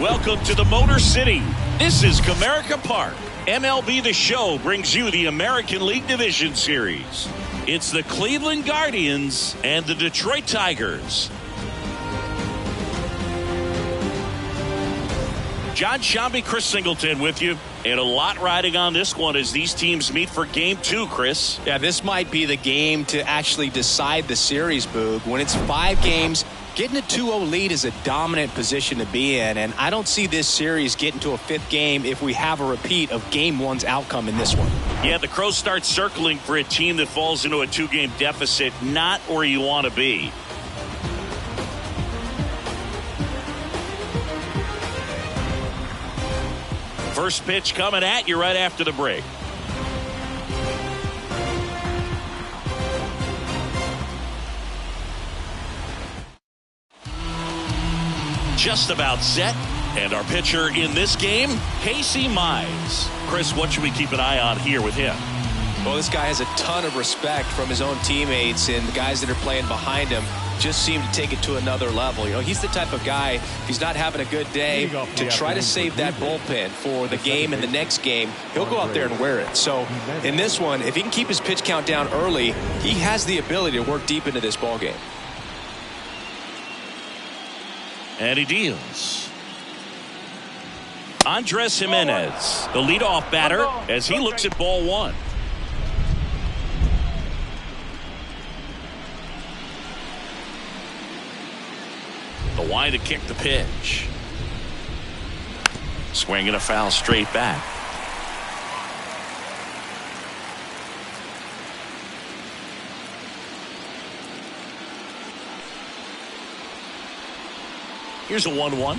Welcome to the Motor City. This is Comerica Park. MLB The Show brings you the American League Division Series. It's the Cleveland Guardians and the Detroit Tigers. John Shambi, Chris Singleton with you. And a lot riding on this one as these teams meet for Game 2, Chris. Yeah, this might be the game to actually decide the series, Boog. When it's 5 games, getting a 2-0 lead is a dominant position to be in. And I don't see this series getting to a 5th game if we have a repeat of Game 1's outcome in this one. Yeah, the Crows start circling for a team that falls into a 2-game deficit. Not where you want to be. First pitch coming at you right after the break. Just about set. And our pitcher in this game, Casey Mize. Chris, what should we keep an eye on here with him? Well, this guy has a ton of respect from his own teammates, and the guys that are playing behind him just seem to take it to another level. You know, he's the type of guy, if he's not having a good day, to try to save that bullpen for the game and the next game, he'll go out there and wear it. So in this one, if he can keep his pitch count down early, he has the ability to work deep into this ball game. And he deals. Andres Jimenez, the leadoff batter, as he looks at ball 1. The wind to kick the pitch. Swinging a foul straight back. Here's a 1-1.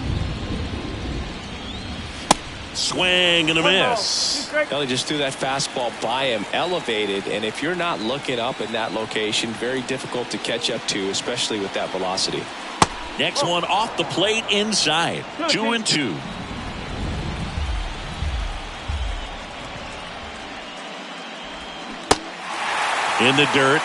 Swing and a miss. Ellie just threw that fastball by him, elevated, and if you're not looking up in that location, very difficult to catch up to, especially with that velocity. Next one off the plate inside. 2-2. In the dirt.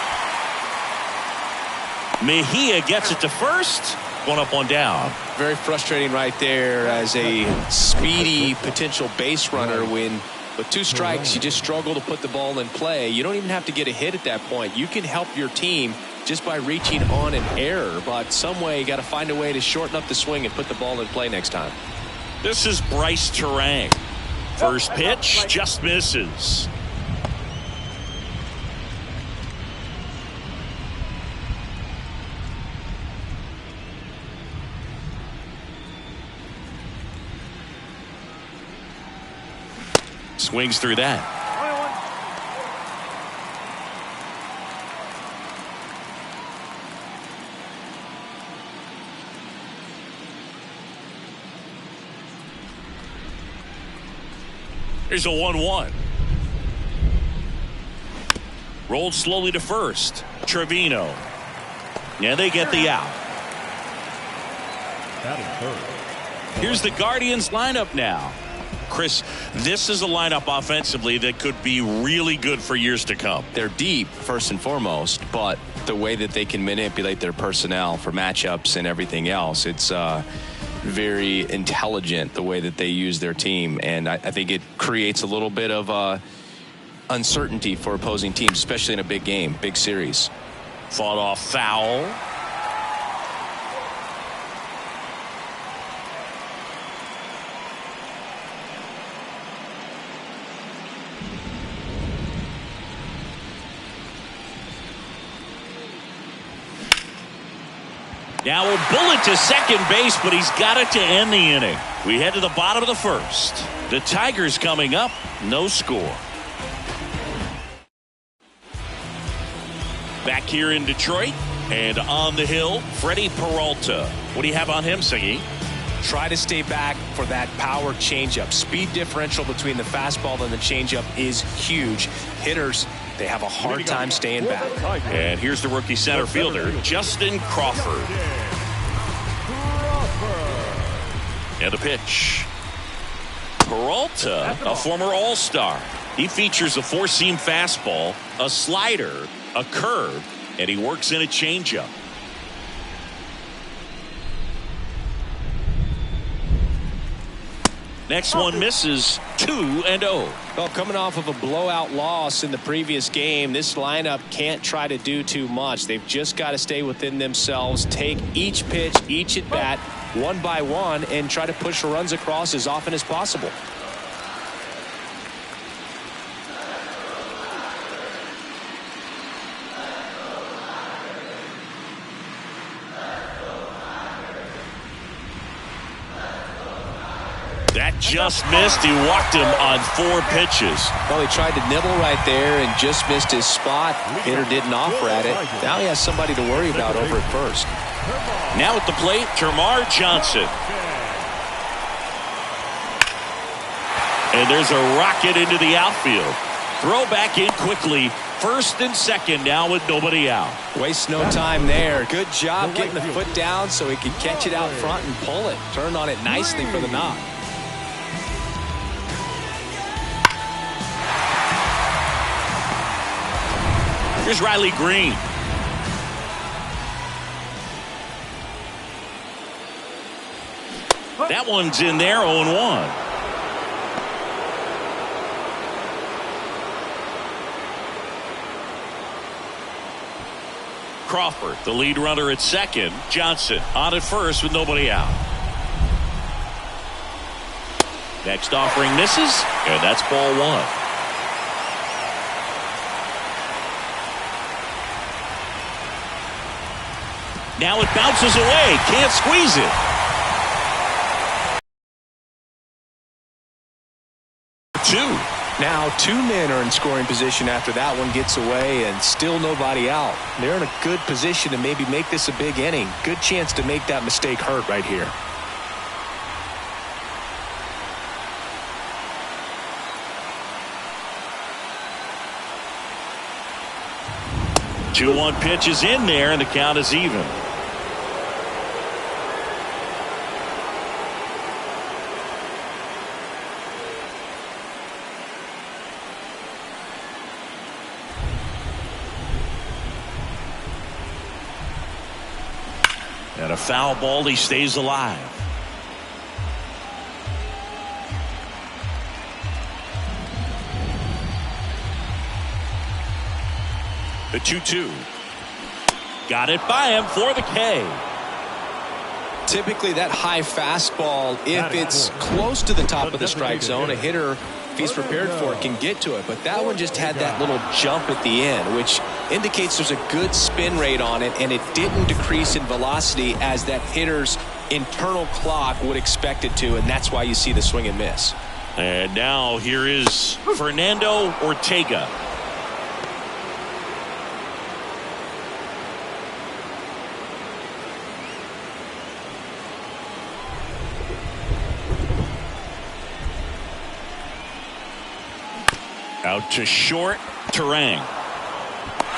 Mejia gets it to first. 1 up, 1 down. Very frustrating right there as a speedy potential base runner when with 2 strikes you just struggle to put the ball in play. You don't even have to get a hit at that point. You can help your team just by reaching on an error, but some way you got to find a way to shorten up the swing and put the ball in play next time. This is Bryce Terang. First pitch just misses. Swings through that. Here's a 1-1. Rolled slowly to first. Trevino. And they get the out. Here's the Guardians lineup now. Chris, this is a lineup offensively that could be really good for years to come. They're deep, first and foremost, but the way that they can manipulate their personnel for matchups and everything else, it's very intelligent the way that they use their team. And I think it creates a little bit of uncertainty for opposing teams, especially in a big game, big series. Fought off foul. Now a bullet to second base, but he's got it to end the inning. We head to the bottom of the first. The Tigers coming up, no score. Back here in Detroit and on the hill, Freddie Peralta. What do you have on him, Singy? Try to stay back for that power changeup. Speed differential between the fastball and the changeup is huge. Hitters, they have a hard time staying back. And here's the rookie center fielder, Justin Crawford. And the pitch. Peralta, a former All-Star. He features a 4-seam fastball, a slider, a curve, and he works in a changeup. Next one misses, 2-0. Well, coming off of a blowout loss in the previous game, this lineup can't try to do too much. They've just got to stay within themselves, take each pitch, each at bat, one by one, and try to push runs across as often as possible. That just missed. He walked him on 4 pitches. Well, he tried to nibble right there and just missed his spot. Hitter didn't offer at it. Now he has somebody to worry about over at first. Now at the plate, Termarr Johnson. And there's a rocket into the outfield. Throw back in quickly. First and second now with nobody out. Waste no time there. Good job getting the foot down so he could catch it out front and pull it. Turned on it nicely for the knock. Here's Riley Green. That one's in there, 0-1. Crawford, the lead runner at second. Johnson on at first with nobody out. Next offering misses, and that's ball 1. Now it bounces away. Can't squeeze it. Now 2 men are in scoring position after that one gets away, and still nobody out. They're in a good position to maybe make this a big inning. Good chance to make that mistake hurt right here. Two 2-1 pitch is in there, and the count is even. And a foul ball, he stays alive. The 2-2. Got it by him for the K. Typically that high fastball, if it's close to the top of the strike zone, a hitter, if he's prepared for it, can get to it. But that one just had that little jump at the end, which indicates there's a good spin rate on it, and it didn't decrease in velocity as that hitter's internal clock would expect it to, and that's why you see the swing and miss. And now here is Fernando Ortega. Out to short, Terang.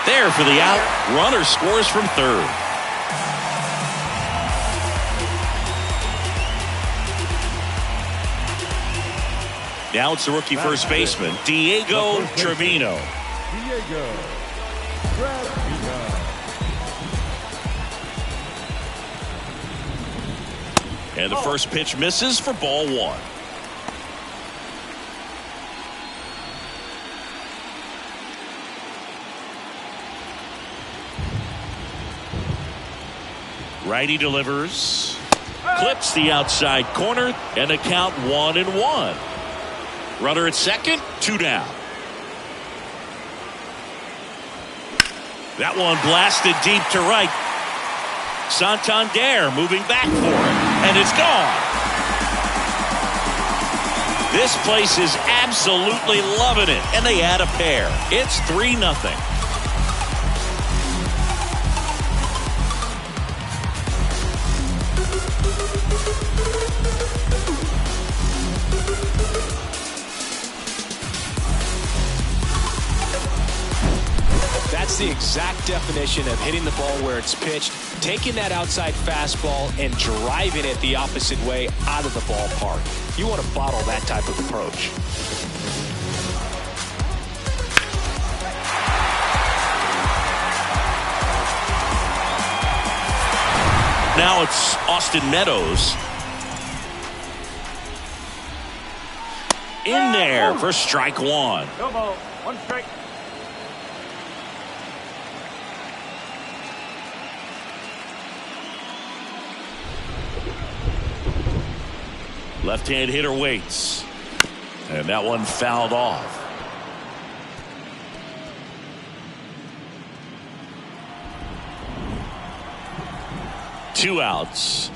There for the out. Runner scores from third. Now it's the rookie first baseman, Diego Trevino. And the first pitch misses for ball 1. Righty delivers, clips the outside corner, and the count 1-1. Runner at second, 2 down. That one blasted deep to right. Santander moving back for it, and it's gone. This place is absolutely loving it, and they add a pair. It's 3-0. That's the exact definition of hitting the ball where it's pitched, taking that outside fastball and driving it the opposite way out of the ballpark. You want to bottle that type of approach. Now it's Austin Meadows. in there for strike one. No ball. One strike. Left-hand hitter waits. And that one fouled off. Two outs.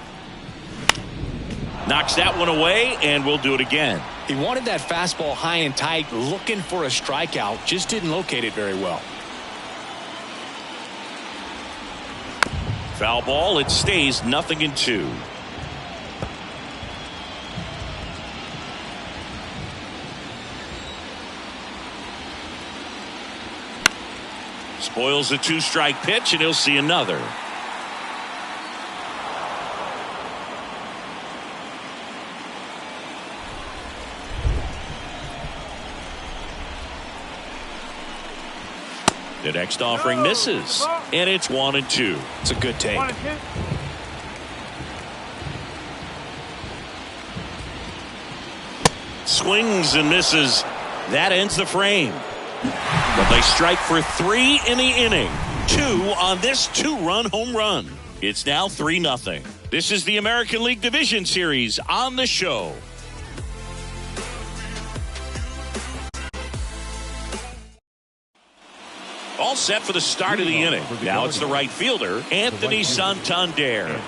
Knocks that one away, and we'll do it again. He wanted that fastball high and tight, looking for a strikeout. Just didn't locate it very well. Foul ball. It stays 0-2. Spoils a two-strike pitch, and he'll see another. The next offering misses, and it's 1-2. It's a good take. 1-2. Swings and misses. That ends the frame. But they strike for 3 in the inning. 2 on this 2-run home run. It's now 3-0. This is the American League Division Series on the show. All set for the start of the inning. Now it's the right fielder, Anthony Santander.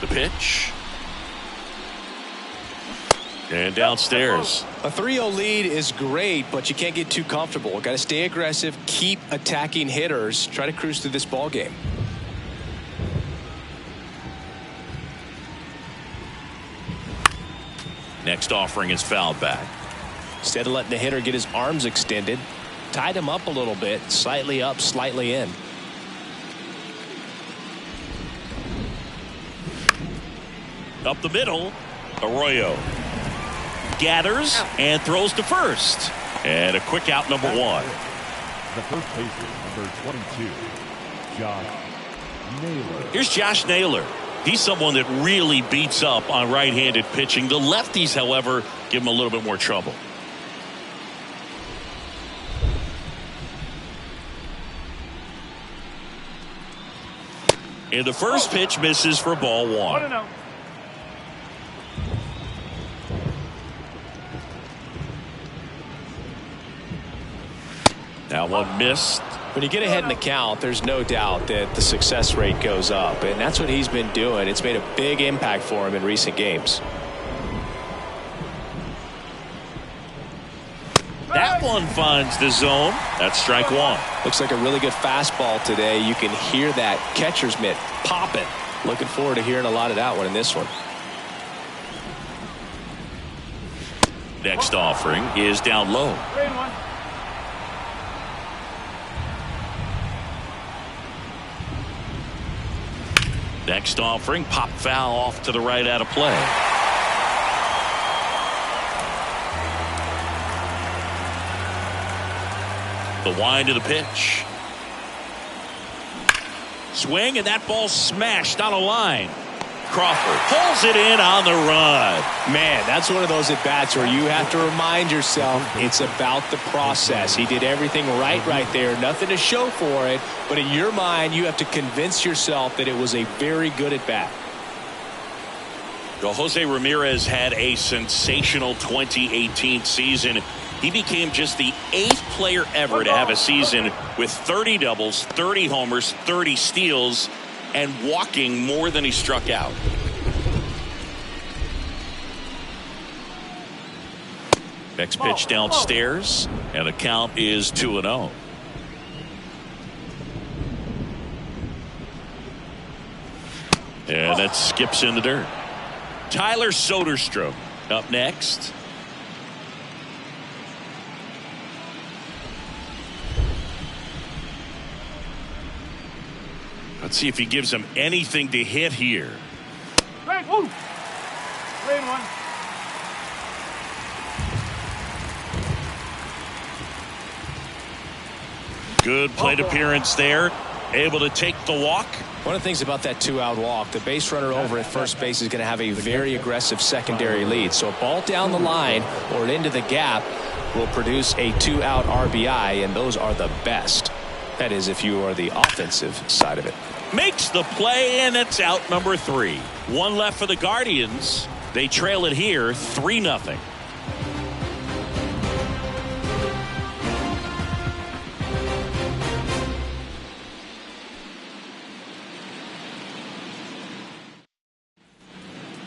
The pitch. And downstairs. A 3-0 lead is great, but you can't get too comfortable. Got to stay aggressive, keep attacking hitters, try to cruise through this ball game. Next offering is fouled back. Instead of letting the hitter get his arms extended, tied him up a little bit, slightly up, slightly in. Up the middle, Arroyo gathers and throws to first. And a quick out, number 1. The first baseman, number 22, Josh Naylor. Here's Josh Naylor. He's someone that really beats up on right-handed pitching. The lefties, however, give him a little bit more trouble. And the first pitch misses for ball 1. 1-0. That one missed. When you get ahead in the count, there's no doubt that the success rate goes up, and that's what he's been doing. It's made a big impact for him in recent games. That one finds the zone. That's strike 1. Looks like a really good fastball today. You can hear that catcher's mitt popping. Looking forward to hearing a lot of that one in this one. Next offering is down low. 3-1. Next offering, pop foul off to the right out of play. The wind of the pitch. Swing, and that ball smashed on a line. Crawford pulls it in on the run. Man, that's one of those at-bats where you have to remind yourself it's about the process. He did everything right there. Nothing to show for it. But in your mind, you have to convince yourself that it was a very good at-bat. Well, Jose Ramirez had a sensational 2018 season. He became just the 8th player ever to have a season with 30 doubles, 30 homers, 30 steals, and walking more than he struck out. Next pitch downstairs, and the count is 2-0. And that skips in the dirt. Tyler Soderstrom up next. Let's see if he gives him anything to hit here. 3-1. Good plate appearance there. Able to take the walk. One of the things about that 2-out walk, the base runner over at first base is going to have a very aggressive secondary lead. So a ball down the line or into the gap will produce a 2-out RBI, and those are the best. That is, if you are the offensive side of it. Makes the play, and it's out number 3. One left for the Guardians. They trail it here 3-0.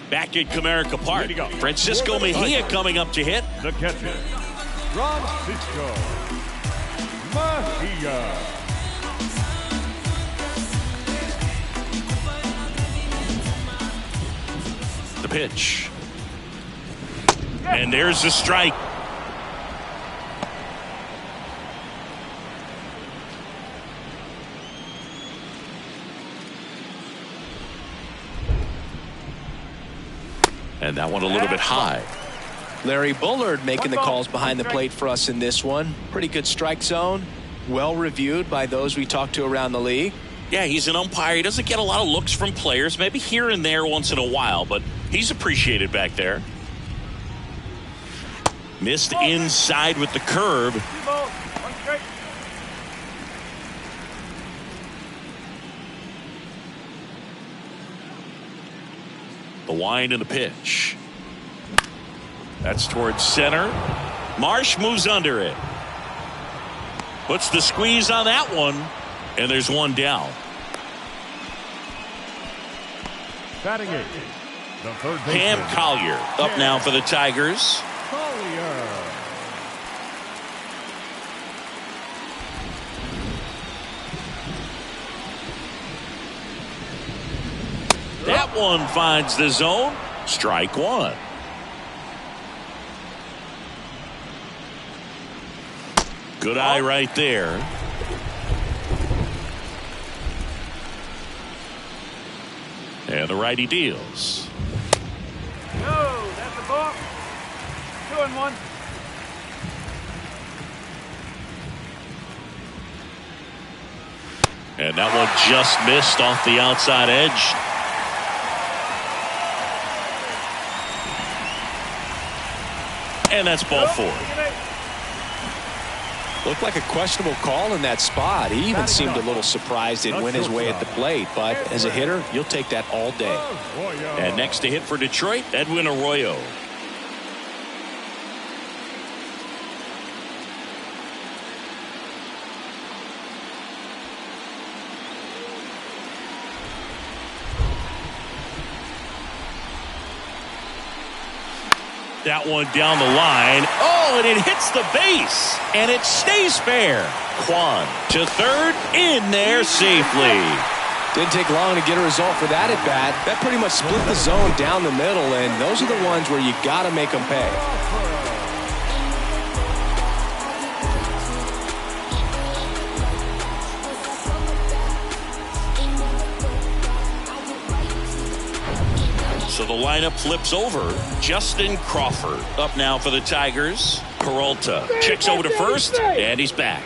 Back at Comerica Park, Francisco Mejia coming up to hit. The catcher, Francisco Mejia. The pitch. And there's the strike. And that one a little bit high. Larry Bullard making the calls behind the plate for us in this one. Pretty good strike zone. Well reviewed by those we talked to around the league. Yeah, he's an umpire. He doesn't get a lot of looks from players, maybe here and there once in a while, but he's appreciated back there. Missed inside with the curve. The wind and the pitch. That's towards center. Marsh moves under it. Puts the squeeze on that one. And there's one down. Batting 8, the third baseman, Cam Collier up now for the Tigers. Collier. That one finds the zone. Strike one. Good eye right there. And the righty deals. No, that's a ball. 2-1. And that one just missed off the outside edge. And that's ball 4. Looked like a questionable call in that spot. He even seemed a little surprised it went his way at the plate. But as a hitter, you'll take that all day. And next to hit for Detroit, Edwin Arroyo. That one down the line. Oh, and it hits the base. And it stays fair. Kwan to third, in there safely. Didn't take long to get a result for that at bat. That pretty much split the zone down the middle, and those are the ones where you got to make them pay. So the lineup flips over. Justin Crawford up now for the Tigers. Peralta checks over to first, and he's back.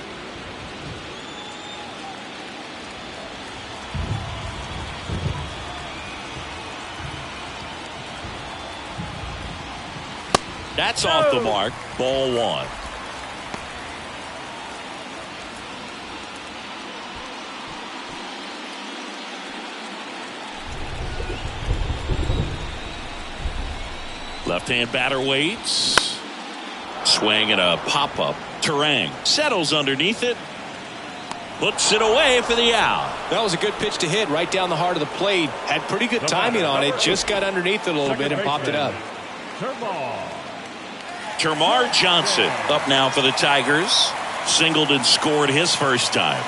That's off the mark. Ball 1. Left-hand batter waits. Swing and a pop-up. Terang settles underneath it. Puts it away for the out. That was a good pitch to hit right down the heart of the plate. Had pretty good timing on it. Just got underneath it a little bit and popped it up. Termar Johnson up now for the Tigers. Singled and scored his first time.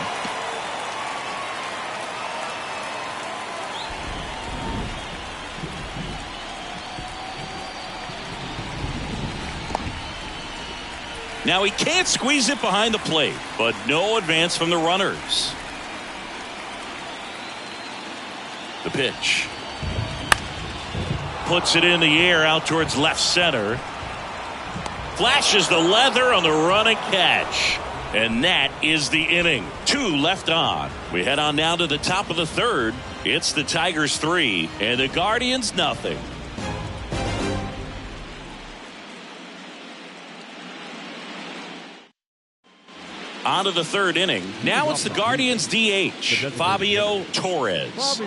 Now he can't squeeze it behind the plate, but no advance from the runners. The pitch. Puts it in the air out towards left center. Flashes the leather on the run and catch. And that is the inning. 2 left on. We head on now to the top of the third. It's the Tigers 3 and the Guardians nothing. On to the third inning. Now it's the Guardians DH, Fabio Torres.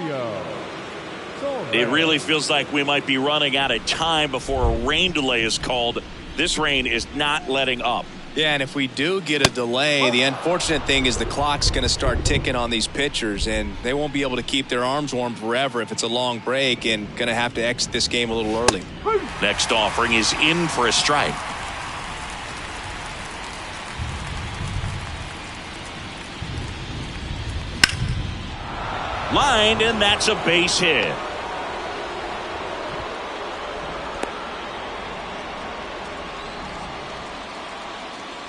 It really feels like we might be running out of time before a rain delay is called. This rain is not letting up. Yeah, and if we do get a delay, the unfortunate thing is the clock's going to start ticking on these pitchers, and they won't be able to keep their arms warm forever if it's a long break, and going to have to exit this game a little early. Next offering is in for a strike. Lined, and that's a base hit.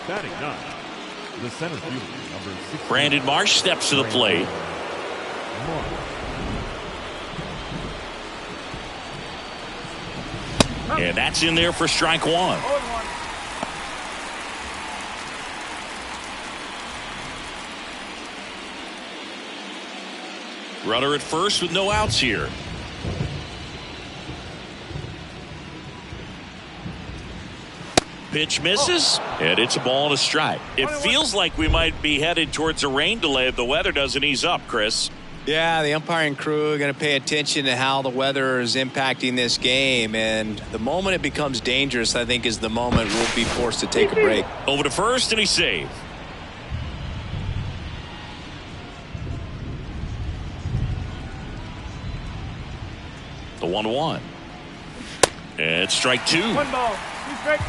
Batting 9, the center fielder, number 6. Brandon Marsh steps to the plate. And that's in there for strike 1. Runner at first with no outs here. Pitch misses, and it's a ball and a strike. It feels like we might be headed towards a rain delay if the weather doesn't ease up, Chris. Yeah, the umpiring crew are going to pay attention to how the weather is impacting this game, and the moment it becomes dangerous, I think, is the moment we'll be forced to take a break. Over to first, and he's saved. The 1-1. And it's strike 2. 1 ball. 2 strikes.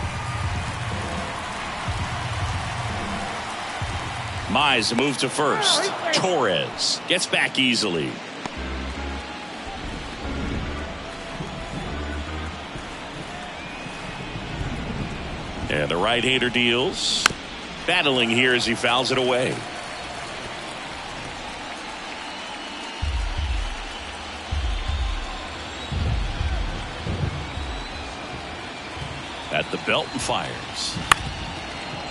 Mize move to first. Torres gets back easily. And the right-hander deals. Battling here as he fouls it away. At the belt and fires.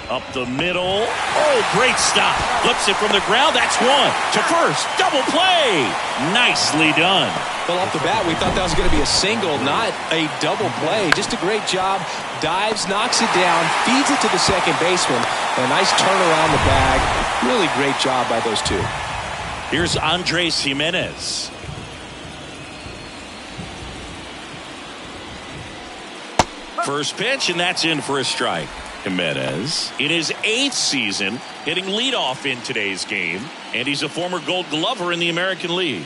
Up the middle. Oh, great stop. Flips it from the ground. That's 1. To first. Double play. Nicely done. Well, off the bat, we thought that was going to be a single, not a double play. Just a great job. Dives, knocks it down, feeds it to the second baseman. And a nice turn around the bag. Really great job by those two. Here's Andres Jimenez. First pitch, and that's in for a strike. Jimenez in his 8th season hitting leadoff in today's game, and he's a former Gold Glover in the American League.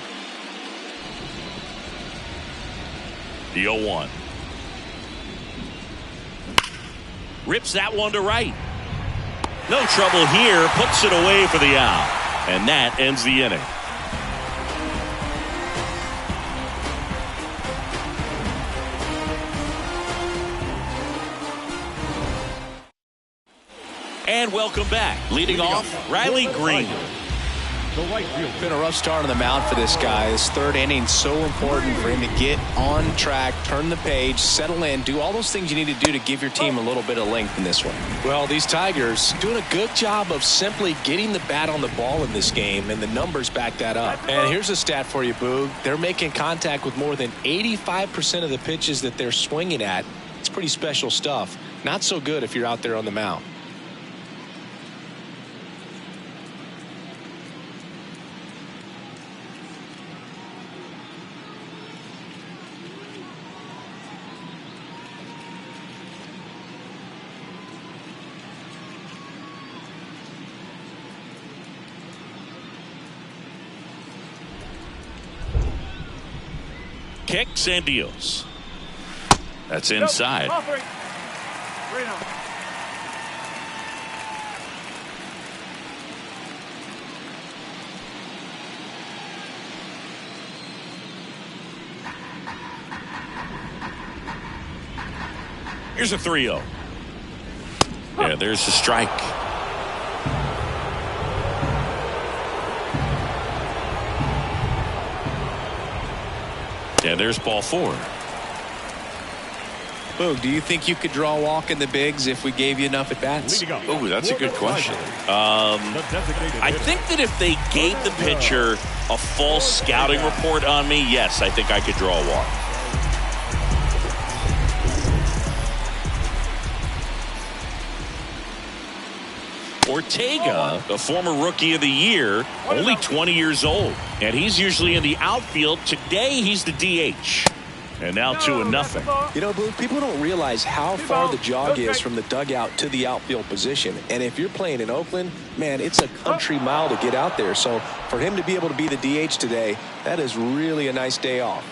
The 0-1. Rips that one to right. No trouble here. Puts it away for the out. And that ends the inning. And welcome back. Leading off, Riley Green. The right field. It's been a rough start on the mound for this guy. This third inning so important for him to get on track, turn the page, settle in, do all those things you need to do to give your team a little bit of length in this one. Well, these Tigers doing a good job of simply getting the bat on the ball in this game, and the numbers back that up. And here's a stat for you, Boog. They're making contact with more than 85% of the pitches that they're swinging at. It's pretty special stuff. Not so good if you're out there on the mound. Kicks and deals. That's inside. Here's a 3-0. Yeah, there's the strike. And there's ball 4. Boog, do you think you could draw a walk in the bigs if we gave you enough at-bats? Oh, that's a good question. I think that if they gave the pitcher a false scouting report on me, yes, I think I could draw a walk. Ortega, the former Rookie of the Year, only 20 years old, and he's usually in the outfield. Today, he's the DH. And now 2-0. You know, Boog, people don't realize how far the jog is from the dugout to the outfield position. And if you're playing in Oakland, man, it's a country mile to get out there. So for him to be able to be the DH today, that is really a nice day off.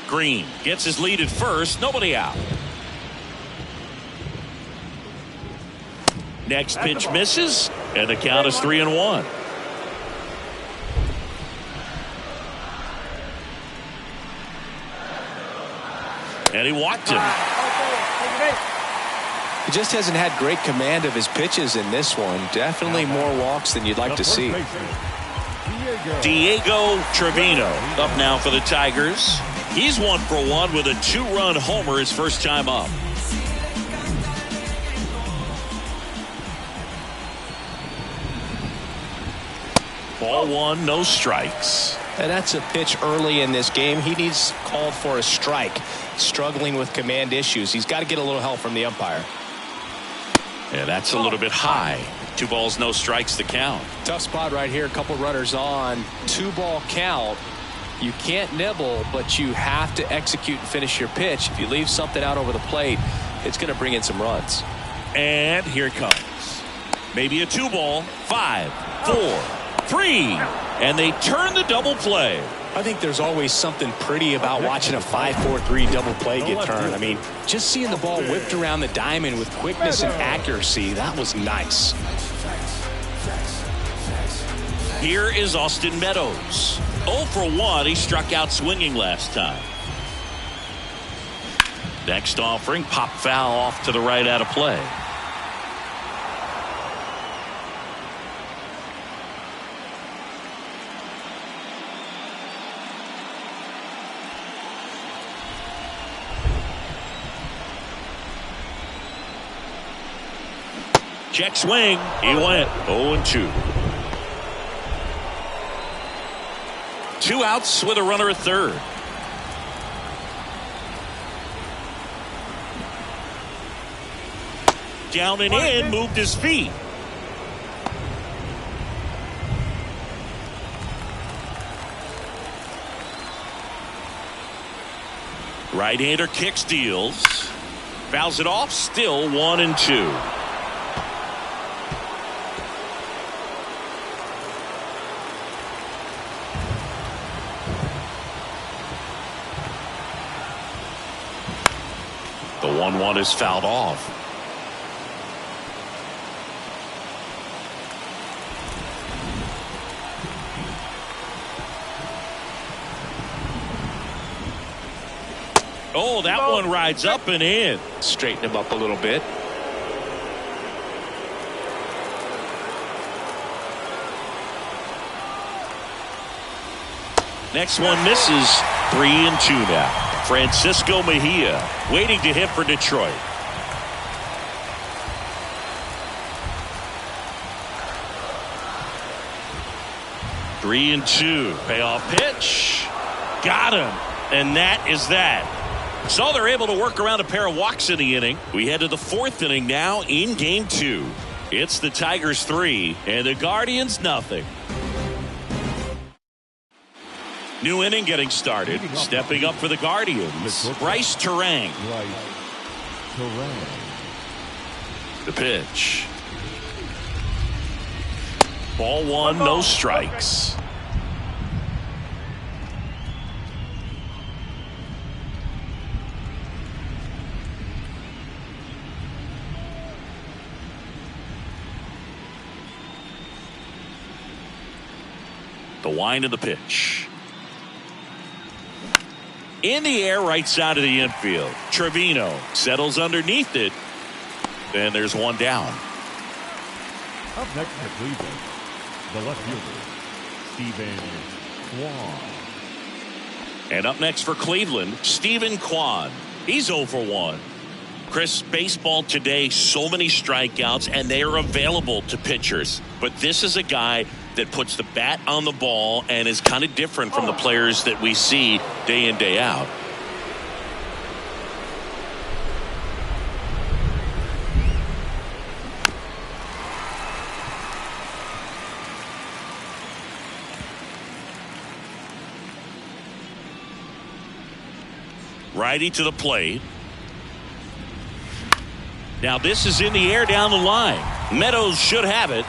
Green gets his lead at first. Nobody out. Next pitch misses, and the count is 3-1. And he walked him. He just hasn't had great command of his pitches in this one. Definitely more walks than you'd like to see. Diego Trevino up now for the Tigers. He's 1 for 1 with a 2-run homer his first time up. Ball 1, no strikes. And that's a pitch early in this game. He needs called for a strike. Struggling with command issues. He's got to get a little help from the umpire. Yeah, that's a little bit high. 2 balls, no strikes to count. Tough spot right here. A couple runners on. 2-ball count. You can't nibble, but you have to execute and finish your pitch. If you leave something out over the plate, it's going to bring in some runs. And here it comes. Maybe a 2-ball. 5, 4, 3, and they turn the double play. I think there's always something pretty about watching a 5-4-3 double play get turned. I mean, just seeing the ball whipped around the diamond with quickness and accuracy, that was nice. Here is Austin Meadows. 0 for 1. He struck out swinging last time. Next offering, pop foul off to the right out of play. Check swing. He went 0-2. 2 outs with a runner at third. Down and in, moved his feet. Right-hander kicks, deals. Fouls it off, still 1-2. The 1-1 is fouled off. Oh, that one rides up and in. Straighten him up a little bit. Next one misses. 3-2 now. Francisco Mejia waiting to hit for Detroit. Three and 2. Payoff pitch. Got him. And that is that. So they're able to work around a pair of walks in the inning. We head to the 4th inning now in game 2. It's the Tigers 3 and the Guardians nothing. New inning getting started. Stepping up for the Guardians, Bryce Terang. The pitch. Ball 1, no strikes. The wind of the pitch. In the air, right side of the infield. Trevino settles underneath it. And there's one down. Up next for Cleveland, the left fielder, Steven Kwan. And up next for Cleveland, Stephen Kwan. He's 0 for 1. Chris, baseball today, so many strikeouts, and they are available to pitchers. But this is a guy that puts the bat on the ball and is kind of different from the players that we see day in, day out. Righty to the plate. Now this is in the air down the line. Meadows should have it.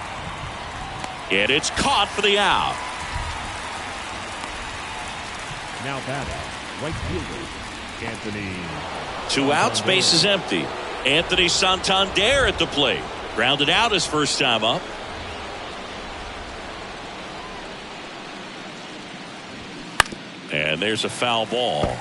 And it's caught for the out. Now batting, right fielder, Anthony. 2 outs, base is empty. Anthony Santander at the plate. Grounded out his first time up. And there's a foul ball.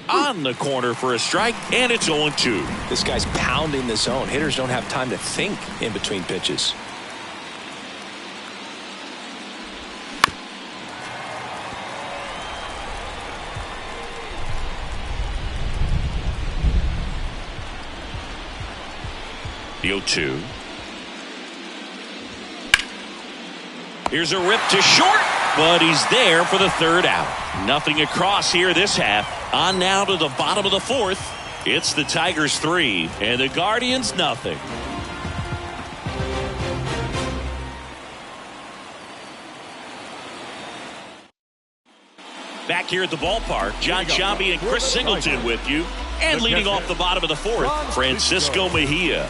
On the corner for a strike, and it's 0-2. This guy's pounding the zone. Hitters don't have time to think in between pitches. The 0-2. Here's a rip to short, but he's there for the third out. Nothing across here this half. On now to the bottom of the fourth. It's the Tigers 3 and the Guardians nothing. Back here at the ballpark, John Sciambi and Chris Singleton with you. And leading off the bottom of the fourth, Francisco Mejia.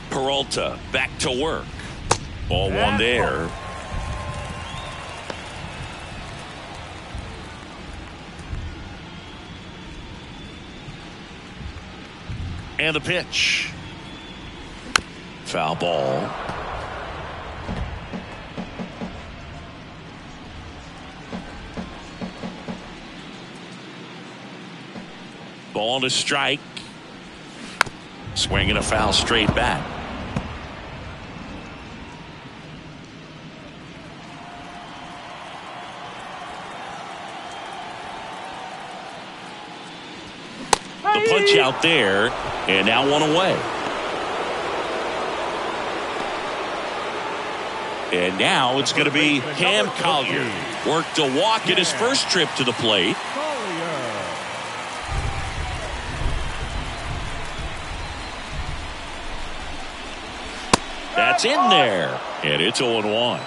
Peralta back to work. Ball one there. And the pitch. Foul ball. Ball to strike. Swinging a foul straight back. The punch out there, and now one away. And now it's going to be Cam Collier. Worked a walk in his first trip to the plate. That's in there, and it's 0-1.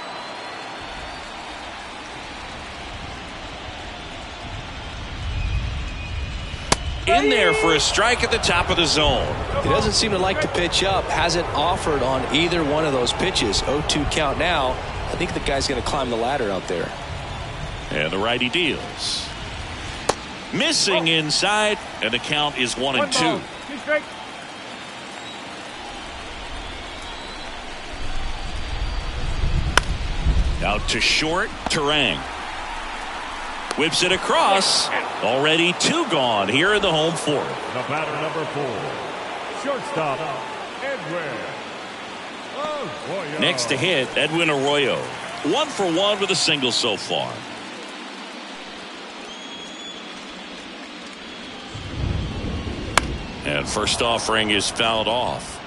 In there for a strike at the top of the zone. He doesn't seem to like to pitch up. Hasn't offered on either one of those pitches. 0-2 count now. I think the guy's going to climb the ladder out there. And the righty deals. Missing inside, and the count is 1-2. Out to short, Terang. Whips it across. Already 2 gone here in the home fourth. The batter number 4, shortstop, Edwin Arroyo. Next to hit, Edwin Arroyo. 1 for 1 with a single so far. And first offering is fouled off.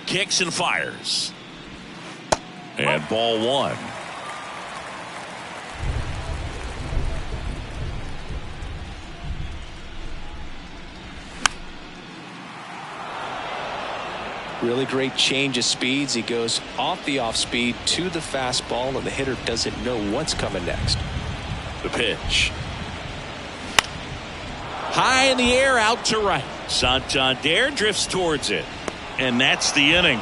Kicks and fires. And ball 1. Really great change of speeds. He goes off the off speed to the fastball, and the hitter doesn't know what's coming next. The pitch. High in the air, out to right. Santander drifts towards it. And that's the inning.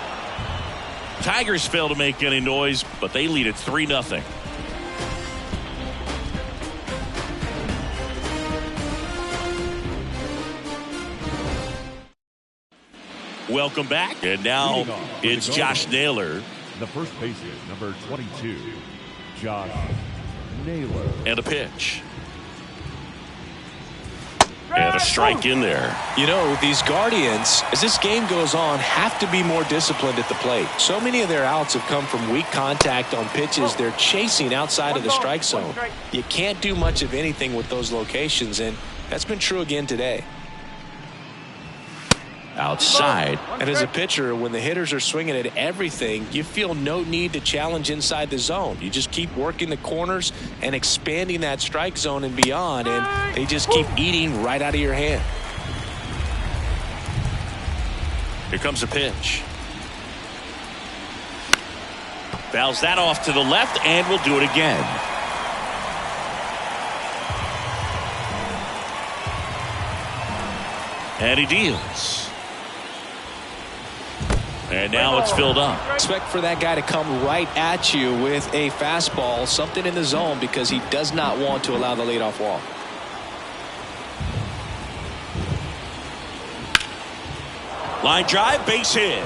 Tigers fail to make any noise, but they lead at 3-0. Welcome back, and now it's Josh Naylor. The first baseman, number 22, Josh Naylor. And a pitch. And a strike in there. You know, these Guardians, as this game goes on, have to be more disciplined at the plate. So many of their outs have come from weak contact on pitches they're chasing outside of the strike zone. You can't do much of anything with those locations, and that's been true again today. Outside. And as a pitcher, when the hitters are swinging at everything, you feel no need to challenge inside the zone. You just keep working the corners and expanding that strike zone and beyond, and they just keep eating right out of your hand. Here comes a pitch. Fouls that off to the left, and we'll do it again. And he deals. And now it's filled up. Expect for that guy to come right at you with a fastball, something in the zone, because he does not want to allow the leadoff walk. Line drive, base hit.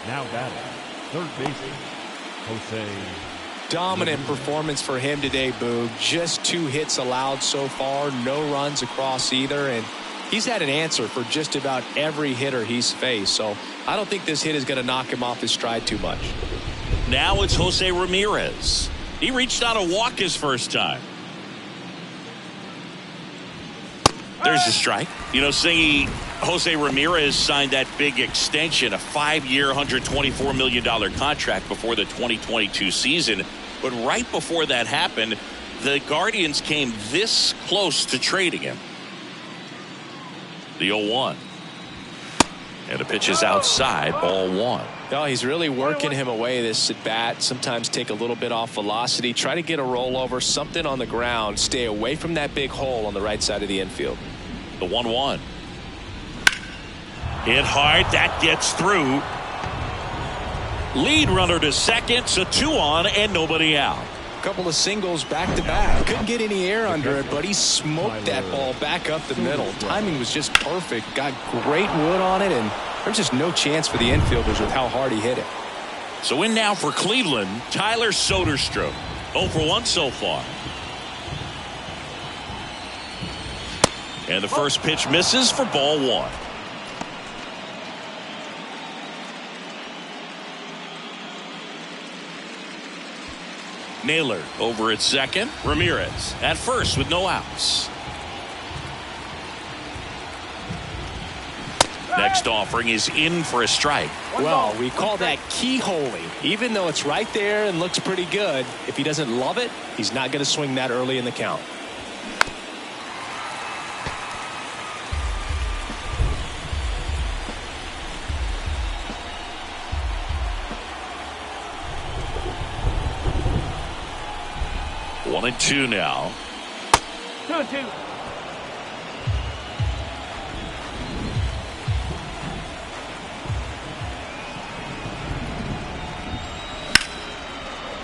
Now batting, third baseman, Jose. Dominant performance for him today, Boog. Just 2 hits allowed so far, no runs across either, and he's had an answer for just about every hitter he's faced. So I don't think this hit is going to knock him off his stride too much. Now it's Jose Ramirez. He reached on a walk his first time. There's the strike. You know, Singy, Jose Ramirez signed that big extension, a 5-year, $124 million contract before the 2022 season. But right before that happened, the Guardians came this close to trading him. The 0-1. And the pitch is outside, ball 1. No, he's really working him away this at bat. Sometimes take a little bit off velocity. Try to get a rollover, something on the ground. Stay away from that big hole on the right side of the infield. The 1-1. Hit hard. That gets through. Lead runner to second. So 2 on and nobody out. A couple of singles back to back. Couldn't get any air under it, but he smoked that ball back up the middle. Timing was just perfect. Got great wood on it, and there's just no chance for the infielders with how hard he hit it. So in now for Cleveland, Tyler Soderstrom. 0 for 1 so far. And the first pitch misses for ball 1. Naylor over at second. Ramirez at first with no outs. Next offering is in for a strike. Well, we call that keyholing. Even though it's right there and looks pretty good, if he doesn't love it, he's not going to swing that early in the count. One and two now. 2-2.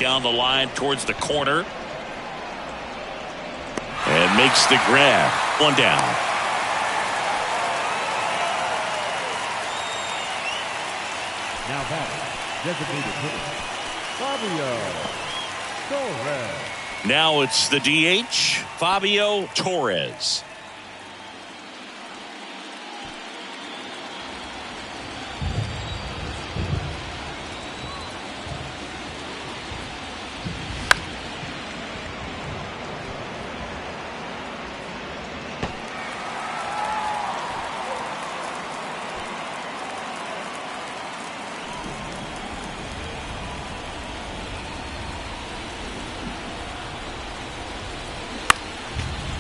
Down the line towards the corner. And makes the grab. 1 down. Now batting, designated hitter, Fabio Torres. Now it's the DH, Fabio Torres.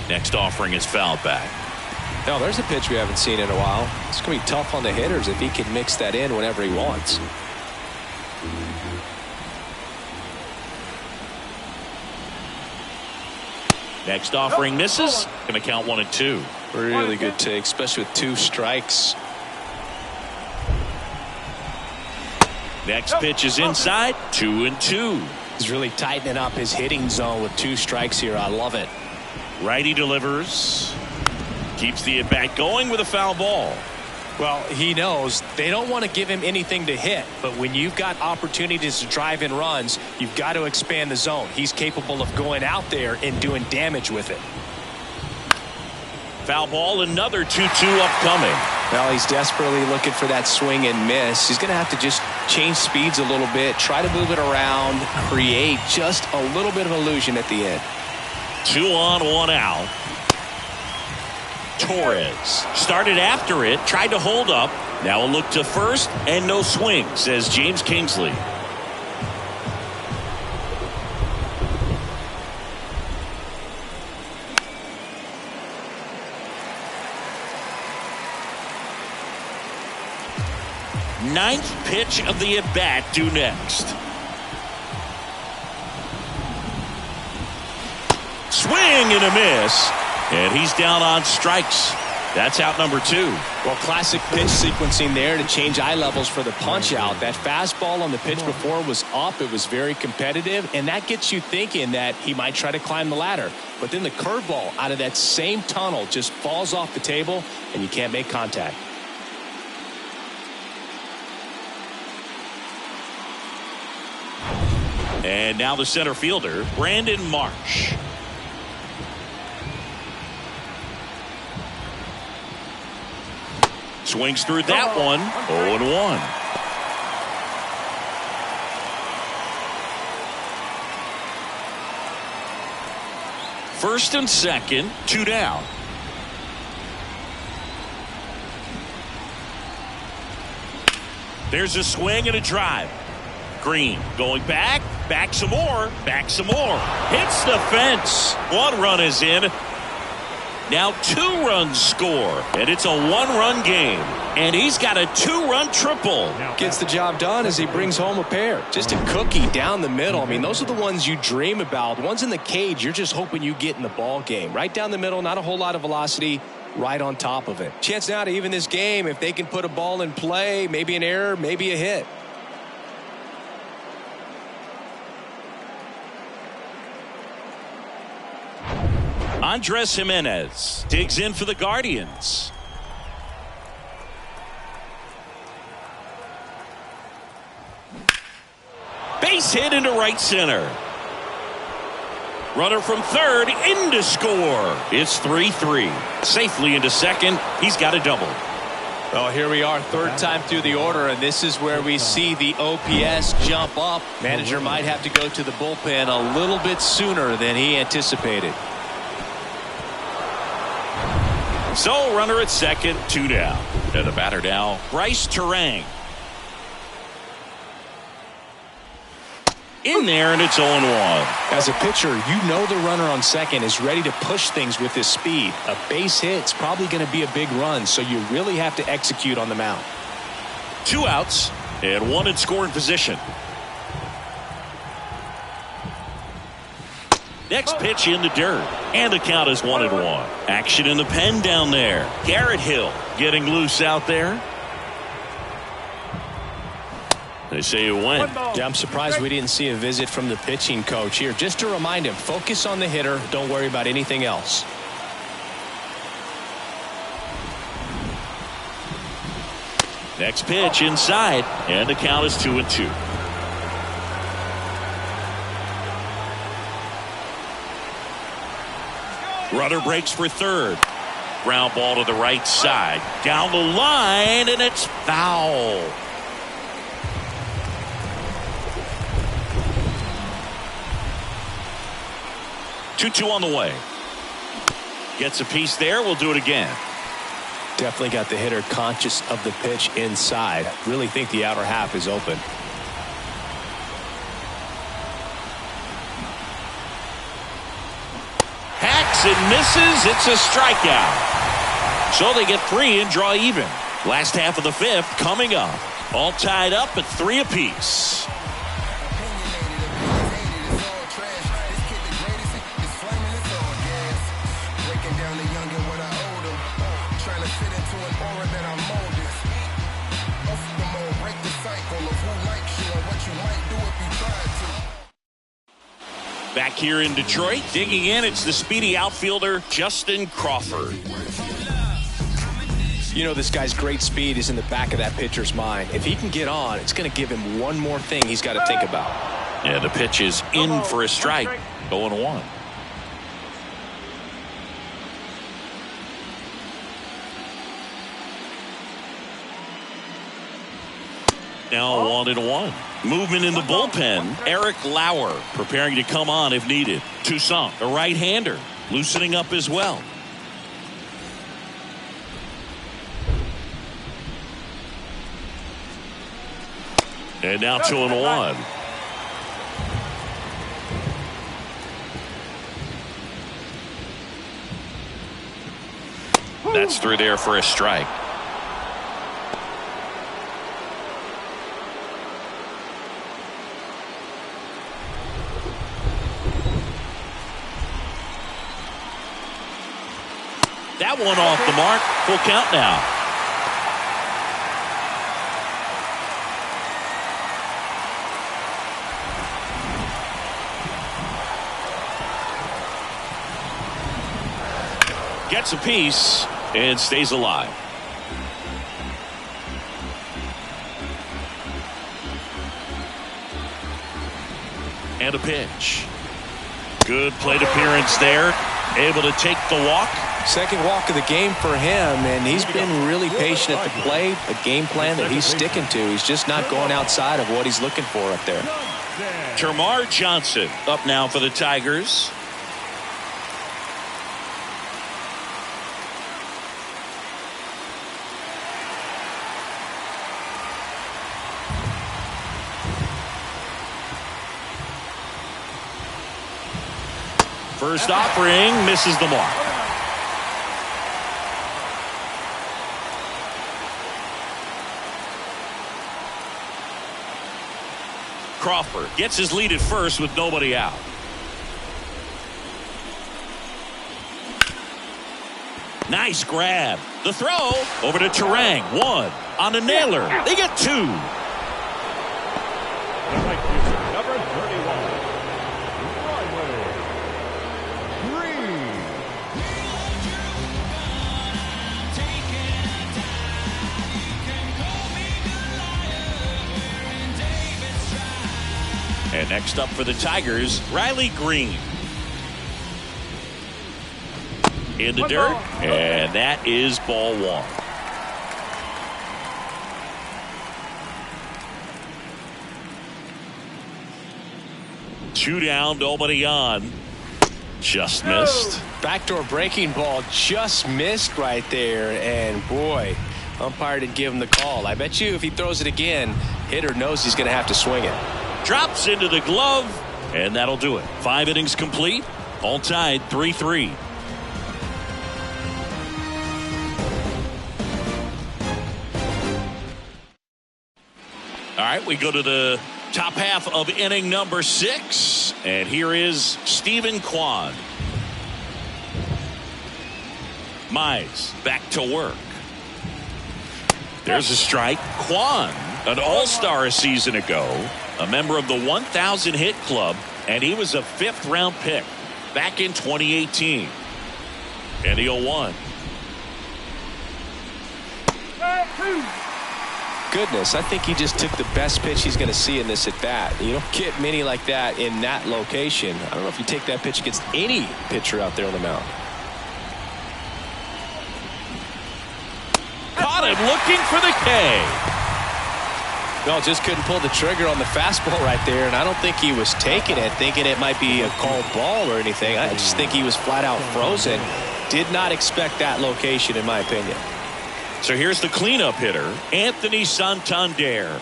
Next offering is fouled back. No, there's a pitch we haven't seen in a while. It's going to be tough on the hitters if he can mix that in whenever he wants. Next offering misses. Going to count 1 and 2. Really good take, especially with 2 strikes. Next pitch is inside, 2-2. He's really tightening up his hitting zone with 2 strikes here. I love it. Righty delivers. Keeps the at-bat going with a foul ball. Well, he knows they don't want to give him anything to hit, but when you've got opportunities to drive in runs, you've got to expand the zone. He's capable of going out there and doing damage with it. Foul ball, another 2-2 upcoming. Well, he's desperately looking for that swing and miss. He's going to have to just change speeds a little bit, try to move it around, create just a little bit of illusion at the end. 2 on, 1 out. Torres started after it, tried to hold up. Now a look to first and no swing, says James Kingsley. Ninth pitch of the at-bat due next. Swing and a miss. And he's down on strikes. That's out number 2. Well, classic pitch sequencing there to change eye levels for the punch out. That fastball on the pitch before was up. It was very competitive, and that gets you thinking that he might try to climb the ladder. But then the curveball out of that same tunnel just falls off the table, and you can't make contact. And now the center fielder, Brandon Marsh. Swings through that one. 0-1. First and second, 2 down. There's a swing and a drive. Green going back some more, hits the fence. 1 run is in. Now 2 runs score, and it's a 1-run game. And he's got a 2-run triple. Gets the job done as he brings home a pair. Just a cookie down the middle. I mean, those are the ones you dream about. The ones in the cage, you're just hoping you get in the ball game. Right down the middle, not a whole lot of velocity, right on top of it. Chance now to even this game if they can put a ball in play, maybe an error, maybe a hit. Andres Jimenez digs in for the Guardians. Base hit into right center. Runner from third in to score. It's 3-3. Safely into second. He's got a double. Well, here we are, 3rd time through the order, and this is where we see the OPS jump up. Manager might have to go to the bullpen a little bit sooner than he anticipated. So runner at second, 2 down. And the batter now, Bryce Terang. In there, and it's 0-1. As a pitcher, you know the runner on second is ready to push things with his speed. A base hit's probably going to be a big run, so you really have to execute on the mound. 2 outs and 1 in scoring position. Next pitch in the dirt, and the count is 1-1. Action in the pen down there. Garrett Hill getting loose out there. They say it went. Yeah, I'm surprised we didn't see a visit from the pitching coach here. Just to remind him, focus on the hitter. Don't worry about anything else. Next pitch inside, and the count is 2-2. Runner breaks for third. Ground ball to the right side. Down the line, and it's foul. Two on the way. Gets a piece there. We'll do it again. Definitely got the hitter conscious of the pitch inside. Really think the outer half is open. Hacks and misses. It's a strikeout. So they get 3 and draw even. Last half of the 5th coming up. All tied up at 3 apiece. Back here in Detroit, digging in, it's the speedy outfielder, Justin Crawford. You know, this guy's great speed is in the back of that pitcher's mind. If he can get on, it's going to give him one more thing he's got to think about. Yeah, the pitch is in for a strike. 0-1. Now 1-1. Movement in the bullpen. Eric Lauer preparing to come on if needed. Toussaint, the right-hander, loosening up as well. And now 2-1. That's through there for a strike. That one off the mark. Full count now. Gets a piece and stays alive. And a pitch. Good plate appearance there. Able to take the walk. Second walk of the game for him, and he's been really patient at the plate. A game plan that he's sticking to. He's just not going outside of what he's looking for up there. Termarr Johnson up now for the Tigers. First offering misses the mark. Crawford gets his lead at first with nobody out. Nice grab. The throw over to Terang. One on the nailer. They get two. Number 31. And next up for the Tigers, Riley Green. In the dirt, and that is ball one. Two down, nobody on. Just missed. Backdoor breaking ball just missed right there, and boy, umpire didn't give him the call. I bet you if he throws it again, hitter knows he's going to have to swing it. Drops into the glove, and that'll do it. 5 innings complete, all tied 3-3. All right, we go to the top half of inning number 6, and here is Stephen Kwan. Mize back to work. There's a strike. Kwan, an all-star a season ago, a member of the 1,000 hit club, and he was a 5th-round pick back in 2018. And the 0-1. Goodness, I think he just took the best pitch he's going to see in this at bat. You don't get many like that in that location. I don't know if you take that pitch against any pitcher out there on the mound. Caught him looking for the K. No, just couldn't pull the trigger on the fastball right there, and I don't think he was taking it, thinking it might be a called ball or anything. I just think he was flat out frozen. Did not expect that location, in my opinion. So here's the cleanup hitter, Anthony Santander.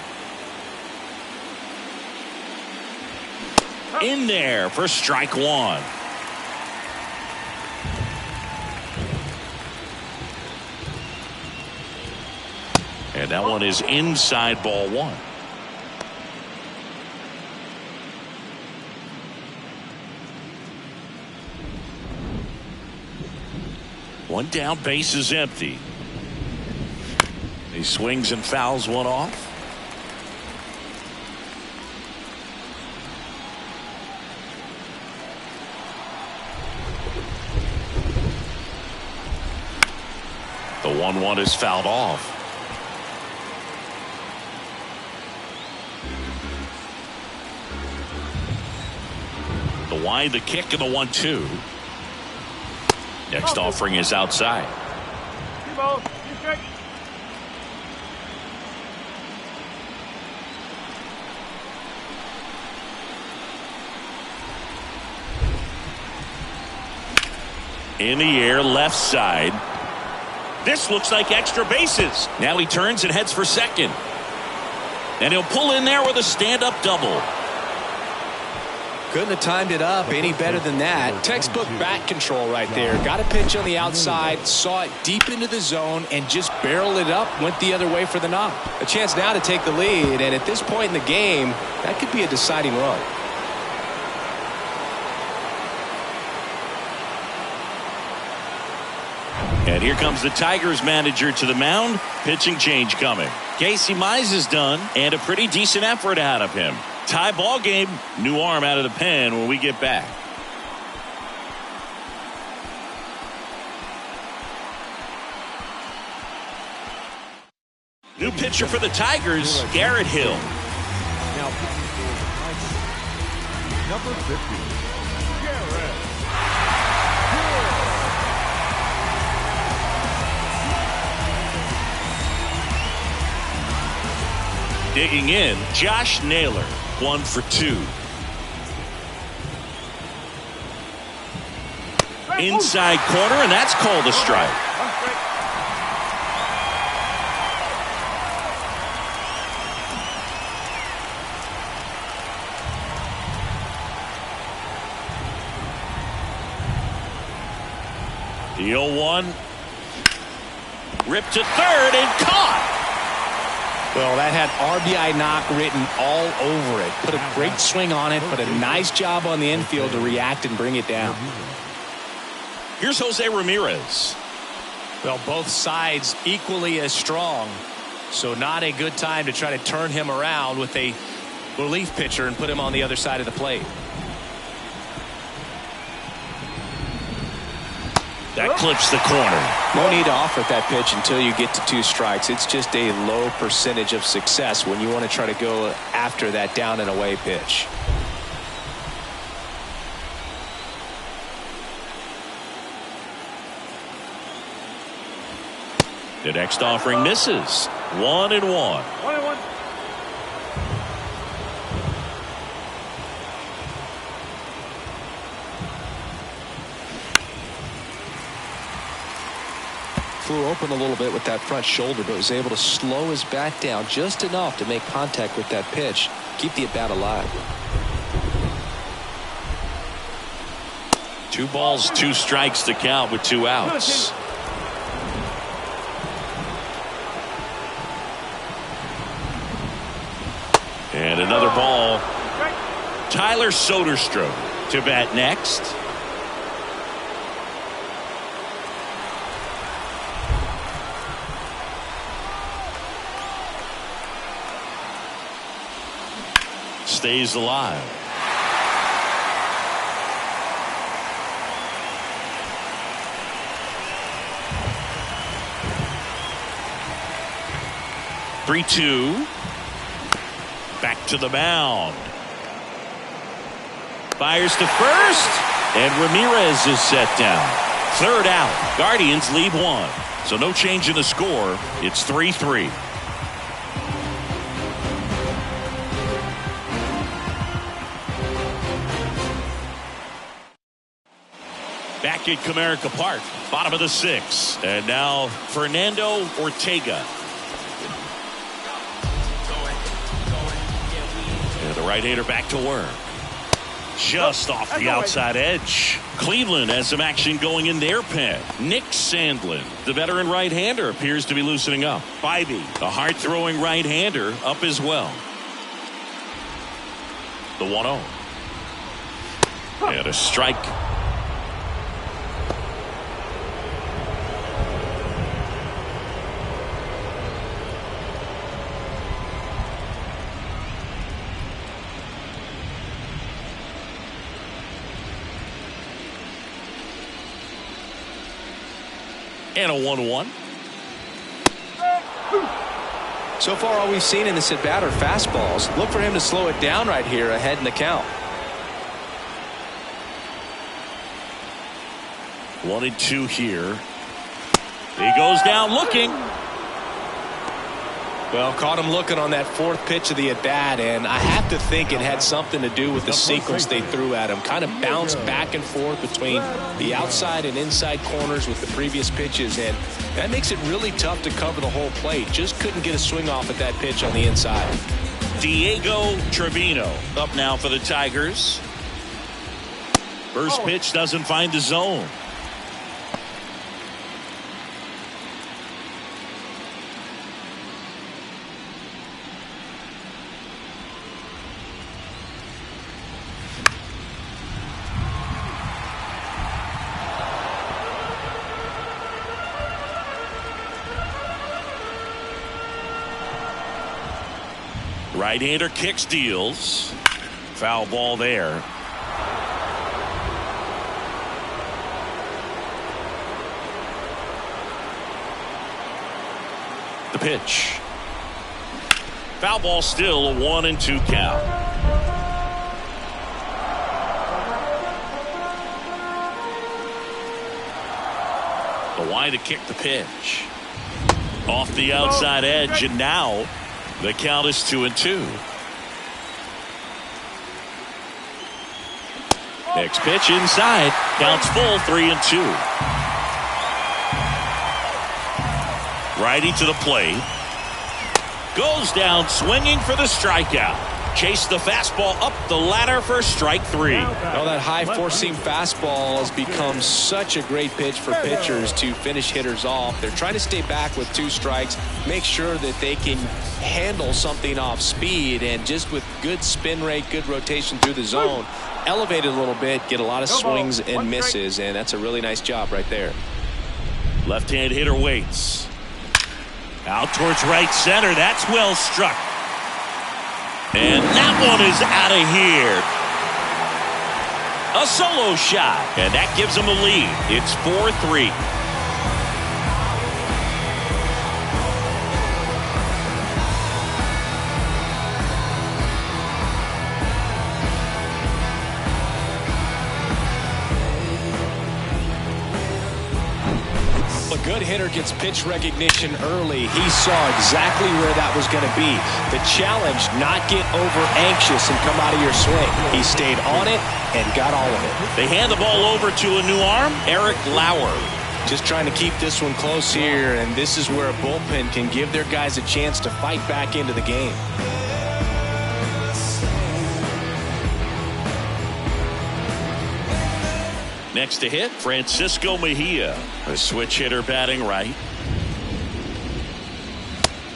In there for strike one. And that one is inside ball one. One down, base is empty. He swings and fouls one off. 1-1 is fouled off. The wide, the kick, and the 1-2. Next offering is outside. In the air, left side. This looks like extra bases. Now he turns and heads for second. And he'll pull in there with a stand-up double. Couldn't have timed it up any better than that. Textbook bat control right there. Got a pitch on the outside, saw it deep into the zone, and just barreled it up, went the other way for the knock. A chance now to take the lead, and at this point in the game, that could be a deciding run. And here comes the Tigers manager to the mound. Pitching change coming. Casey Mize is done, and a pretty decent effort out of him. Tie ball game. New arm out of the pen when we get back. New pitcher for the Tigers, Garrett Hill. Now pitching for the Tigers, number 50, Garrett Hill. Digging in, Josh Naylor, 1 for 2. Inside corner, and that's called a strike. The 0-1. Ripped to third and caught. Well, that had RBI knock written all over it. Put a great swing on it, but a nice job on the infield to react and bring it down. Here's Jose Ramirez. Well, both sides equally as strong, so not a good time to try to turn him around with a relief pitcher and put him on the other side of the plate. That clips the corner. No need to offer that pitch until you get to 2 strikes. It's just a low percentage of success when you want to try to go after that down and away pitch. The next offering misses. 1-1. 1-1. Flew open a little bit with that front shoulder, but was able to slow his bat down just enough to make contact with that pitch. Keep the at-bat alive. 2 balls, 2 strikes to count with 2 outs. And another ball. Tyler Soderstrom to bat next. Stays alive. Three, 2. Back to the mound. Fires to first, and Ramirez is set down. 3rd out. Guardians lead 1. So no change in the score. It's 3-3. Back at Comerica Park, bottom of the 6th. And now Fernando Ortega. And the right-hander back to work. Just off the outside edge. Cleveland has some action going in their pen. Nick Sandlin, the veteran right-hander, appears to be loosening up. Bybee, the hard-throwing right-hander, up as well. The 1-0. And a strike. And a 1-1. So far, all we've seen in this at-bat are fastballs. Look for him to slow it down right here ahead in the count. 1-2 here. He goes down looking. Well, caught him looking on that fourth pitch of the at-bat, and I have to think it had something to do with the sequence they threw at him. Kind of bounced back and forth between the outside and inside corners with the previous pitches, and that makes it really tough to cover the whole plate. Just couldn't get a swing off at that pitch on the inside. Diego Trevino up now for the Tigers. First pitch doesn't find the zone. Right-hander kicks, deals. Foul ball there. The pitch. Foul ball, still a 1-2 count. The wide to kick the pitch. Off the outside edge, and now the count is 2-2. Next pitch inside. Counts full, 3-2. Righty to the plate. Goes down swinging for the strikeout. Chase the fastball up the ladder for strike 3. Well, that high four-seam fastball has become such a great pitch for pitchers to finish hitters off. They're trying to stay back with 2 strikes, make sure that they can handle something off speed, and just with good spin rate, good rotation through the zone, elevate it a little bit, get a lot of swings and misses, and that's a really nice job right there. Left-hand hitter waits. Out towards right center. That's well struck. And that one is out of here. A solo shot. And that gives them a lead. It's 4-3. A good hitter gets pitch recognition early. He saw exactly where that was going to be. The challenge, not get over anxious and come out of your swing. He stayed on it and got all of it. They hand the ball over to a new arm, Eric Lauer. Just trying to keep this one close here, and this is where a bullpen can give their guys a chance to fight back into the game. Next to hit, Francisco Mejia, a switch hitter batting right.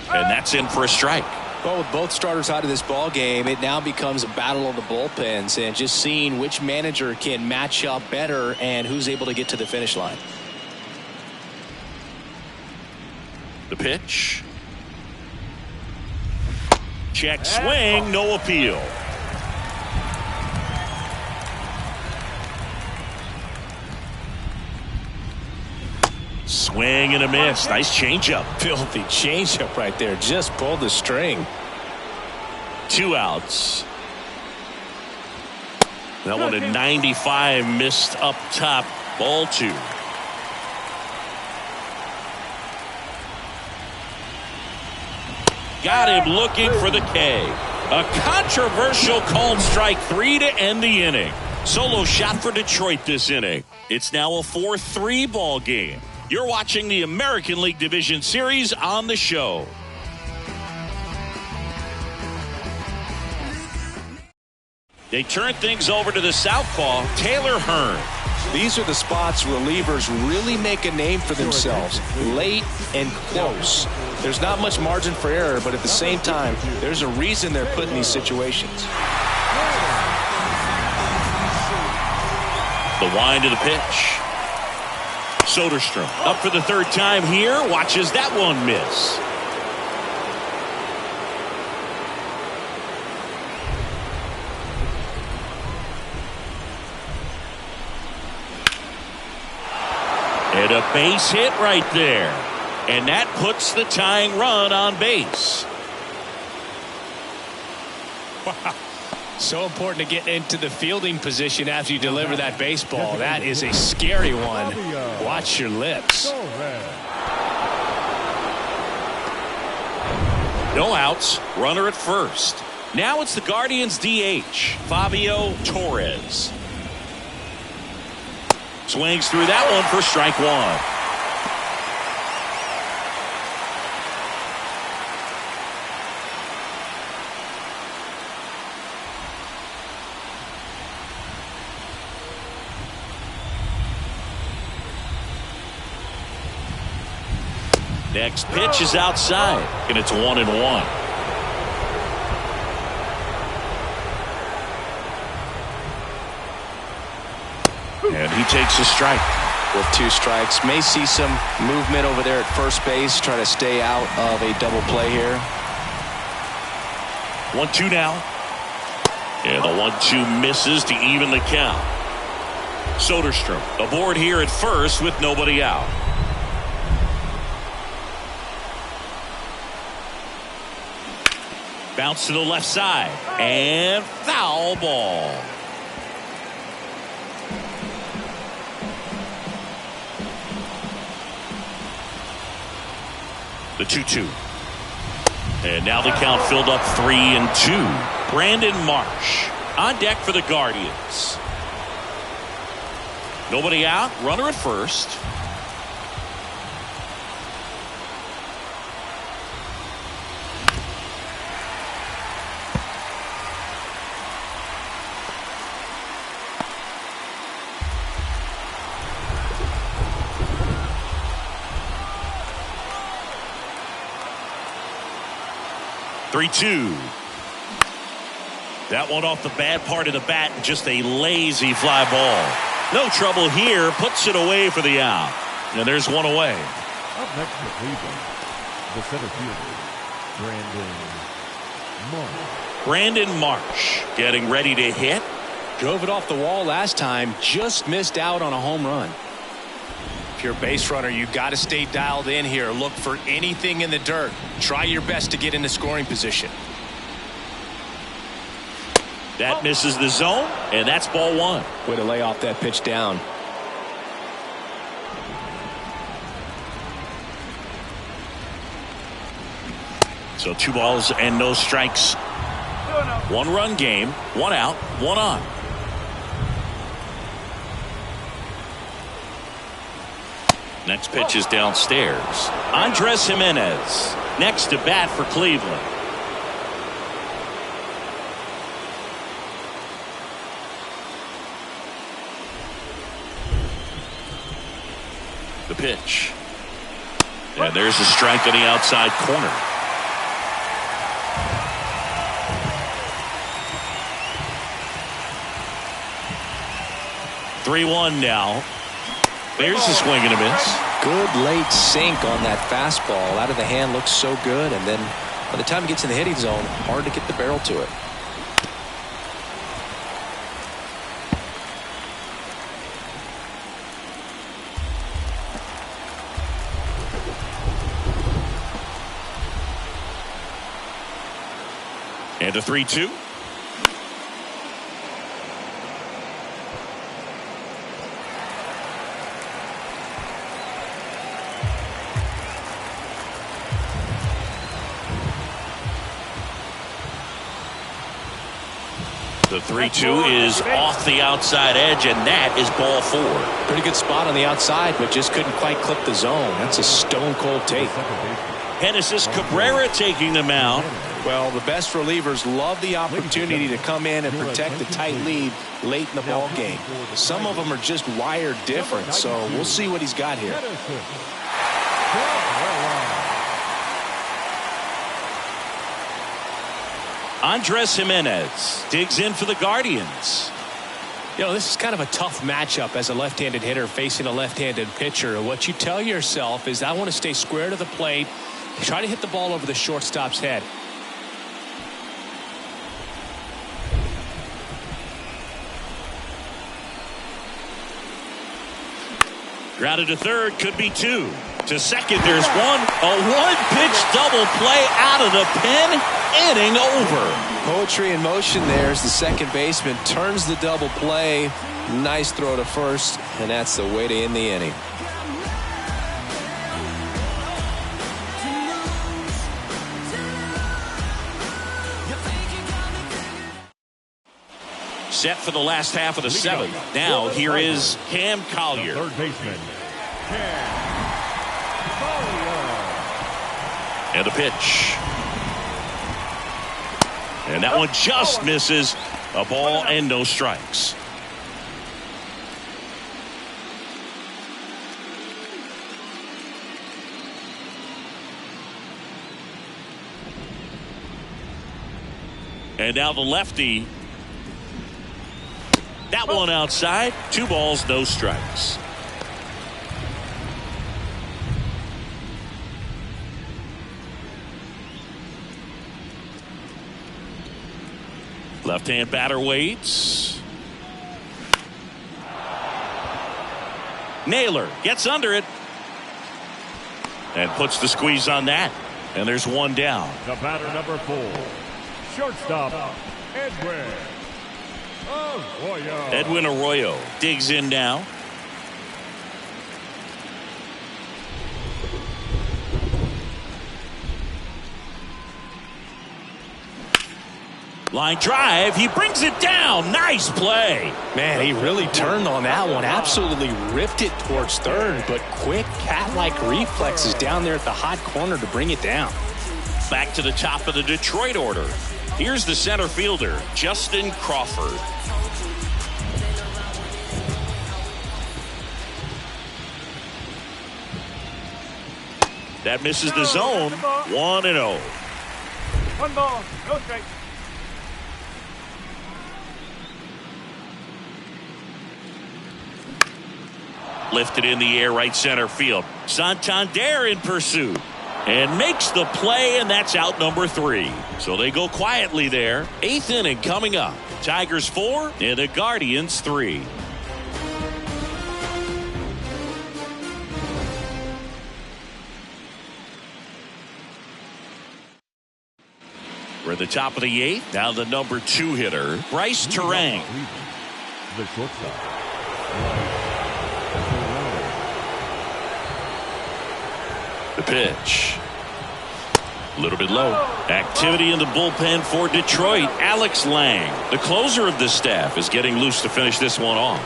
And that's in for a strike. Well, with both starters out of this ball game, it now becomes a battle of the bullpens and just seeing which manager can match up better and who's able to get to the finish line. The pitch. Check swing, no appeal. Swing and a miss. Nice changeup. Filthy changeup right there. Just pulled the string. 2 outs. That one at 95, missed up top. Ball 2. Got him looking for the K. A controversial called strike 3 to end the inning. Solo shot for Detroit this inning. It's now a 4-3 ball game. You're watching the American League Division Series on the show. They turn things over to the southpaw, Taylor Hearn. These are the spots relievers really make a name for themselves. Late and close. There's not much margin for error, but at the same time, there's a reason they're put in these situations. The wind of the pitch. Soderstrom up for the 3rd time here. Watches that one miss. And a base hit right there. And that puts the tying run on base. Wow. So important to get into the fielding position after you deliver that baseball. That is a scary one. Watch your lips. No outs. Runner at first. Now it's the Guardians DH, Fabio Torres. Swings through that one for strike one. Next pitch is outside, and it's 1-1. And he takes a strike. With 2 strikes, may see some movement over there at first base, try to stay out of a double play here. 1-2 now. And the 1-2 misses to even the count. Soderstrom aboard here at first with nobody out. Bounce to the left side and foul ball. The 2-2. And now the count filled up 3-2. Brandon Marsh on deck for the Guardians. Nobody out. Runner at first. That one off the bad part of the bat, just a lazy fly ball. No trouble here, puts it away for the out. And there's one away. Up next for Cleveland, the center fielder, Brandon Marsh getting ready to hit. Drove it off the wall last time, just missed out on a home run. If you're a base runner, you got to stay dialed in here. Look for anything in the dirt. Try your best to get into scoring position. That misses the zone, and that's ball one. Way to lay off that pitch down. So 2 balls and no strikes. 1-run game, 1 out, 1 on. Next pitch is downstairs. Andres Jimenez next to bat for Cleveland. The pitch. And there's a strike on the outside corner. (3-1) now. There's a swing and a miss. Good late sink on that fastball. Out of the hand, looks so good, and then by the time it gets in the hitting zone, hard to get the barrel to it. And a 3-2. The 3-2 is off the outside edge, and that is ball 4. Pretty good spot on the outside, but just couldn't quite clip the zone. That's a stone-cold take. Genesis Cabrera taking the mound. Well, the best relievers love the opportunity to come in and protect a tight lead late in the ball game. Some of them are just wired different, so we'll see what he's got here. Andres Jimenez digs in for the Guardians. You know, this is kind of a tough matchup as a left-handed hitter facing a left-handed pitcher. What you tell yourself is, I want to stay square to the plate, try to hit the ball over the shortstop's head. Grounded to third, could be two. To second, there's one. A one-pitch double play out of the pen. Inning over. Poetry in motion there as the second baseman turns the double play. Nice throw to first, and that's the way to end the inning. Set for the last half of the seventh. Now here is Cam Collier. Third baseman, Cam Collier. And a pitch. And that one just misses. A ball and no strikes. And now the lefty. That one outside. 2 balls, no strikes. Left-hand batter waits. Naylor gets under it. And puts the squeeze on that. And there's one down. The batter number 4. Shortstop, Edwin Arroyo digs in now. Line drive. He brings it down. Nice play. Man, he really turned on that one. Absolutely ripped it towards third, but quick cat-like reflexes down there at the hot corner to bring it down. Back to the top of the Detroit order. Here's the center fielder, Justin Crawford. That misses the zone. 1-0. 1 ball, no strike. Lifted in the air, right center field. Santander in pursuit. And makes the play, and that's out number 3. So they go quietly there. 8th inning coming up. Tigers 4 and the Guardians 3. We're at the top of the 8th. Now the number 2 hitter, Bryce Terang. The shortstop. The pitch. A little bit low. Activity in the bullpen for Detroit. Alex Lang, the closer of this staff, is getting loose to finish this one off.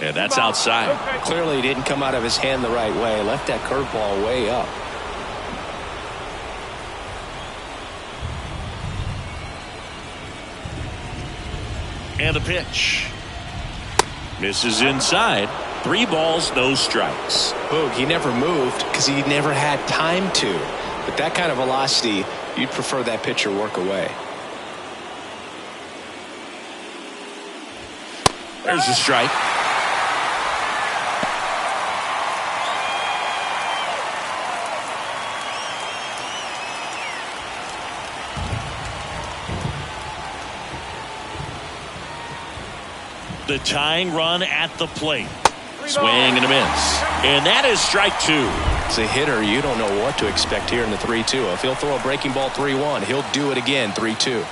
And that's outside. Clearly didn't come out of his hand the right way. Left that curveball way up. And a pitch. Misses inside. 3 balls, no strikes. Boog, he never moved because he never had time to. But that kind of velocity, you'd prefer that pitcher work away. There's a strike. The tying run at the plate. Swing and a miss. And that is strike 2. As a hitter, you don't know what to expect here in the 3-2. If he'll throw a breaking ball 3-1, he'll do it again 3-2.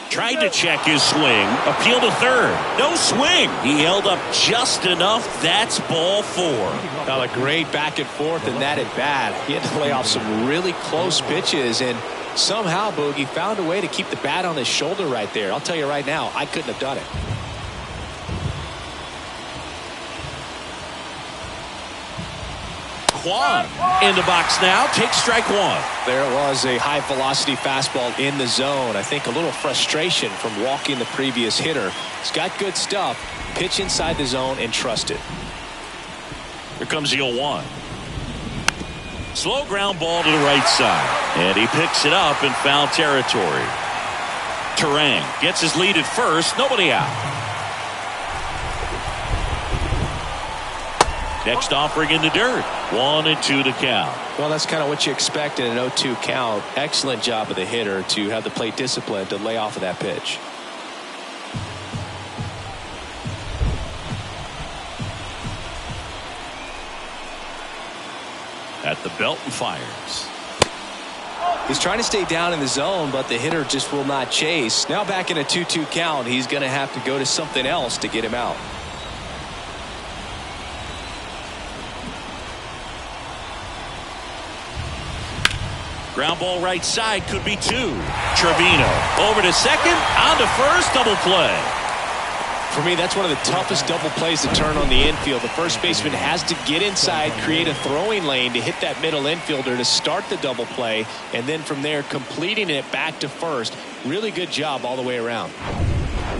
Tried to check his swing. Appeal to third. No swing. He held up just enough. That's ball 4. Now a great back and forth in that at bat. He had to lay off some really close pitches, and somehow Boogie found a way to keep the bat on his shoulder right there. I'll tell you right now, I couldn't have done it. Kwan in the box now. Takes strike 1. There it was, a high velocity fastball in the zone. I think a little frustration from walking the previous hitter. He's got good stuff. Pitch inside the zone and trust it. Here comes the 0-1. Slow ground ball to the right side. And he picks it up in foul territory. Terang gets his lead at first. Nobody out. Next offering in the dirt. 1-2 to count. Well, that's kind of what you expect in an 0-2 count. Excellent job of the hitter to have the plate discipline to lay off of that pitch. At the belt and fires. He's trying to stay down in the zone, but the hitter just will not chase. Now back in a 2-2 count, he's going to have to go to something else to get him out. Ground ball right side, could be 2. Trevino over to second, on to first, double play. For me, that's one of the toughest double plays to turn on the infield. The first baseman has to get inside, create a throwing lane to hit that middle infielder to start the double play, and then from there completing it back to first. Really good job all the way around.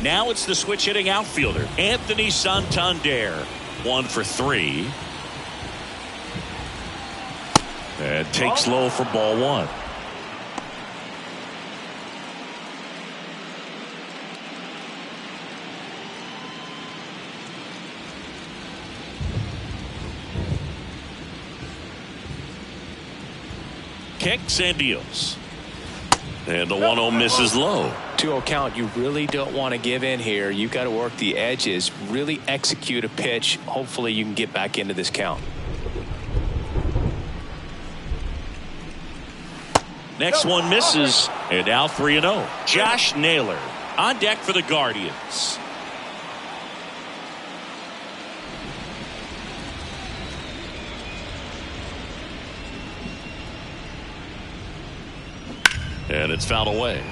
Now it's the switch hitting outfielder, Anthony Santander. 1 for 3. And takes low for ball 1. Kicks and deals. And the 1-0 misses low. 2-0 count, you really don't want to give in here. You've got to work the edges, really execute a pitch. Hopefully you can get back into this count. Next one misses, and now 3-0. Josh Naylor on deck for the Guardians. And it's fouled away.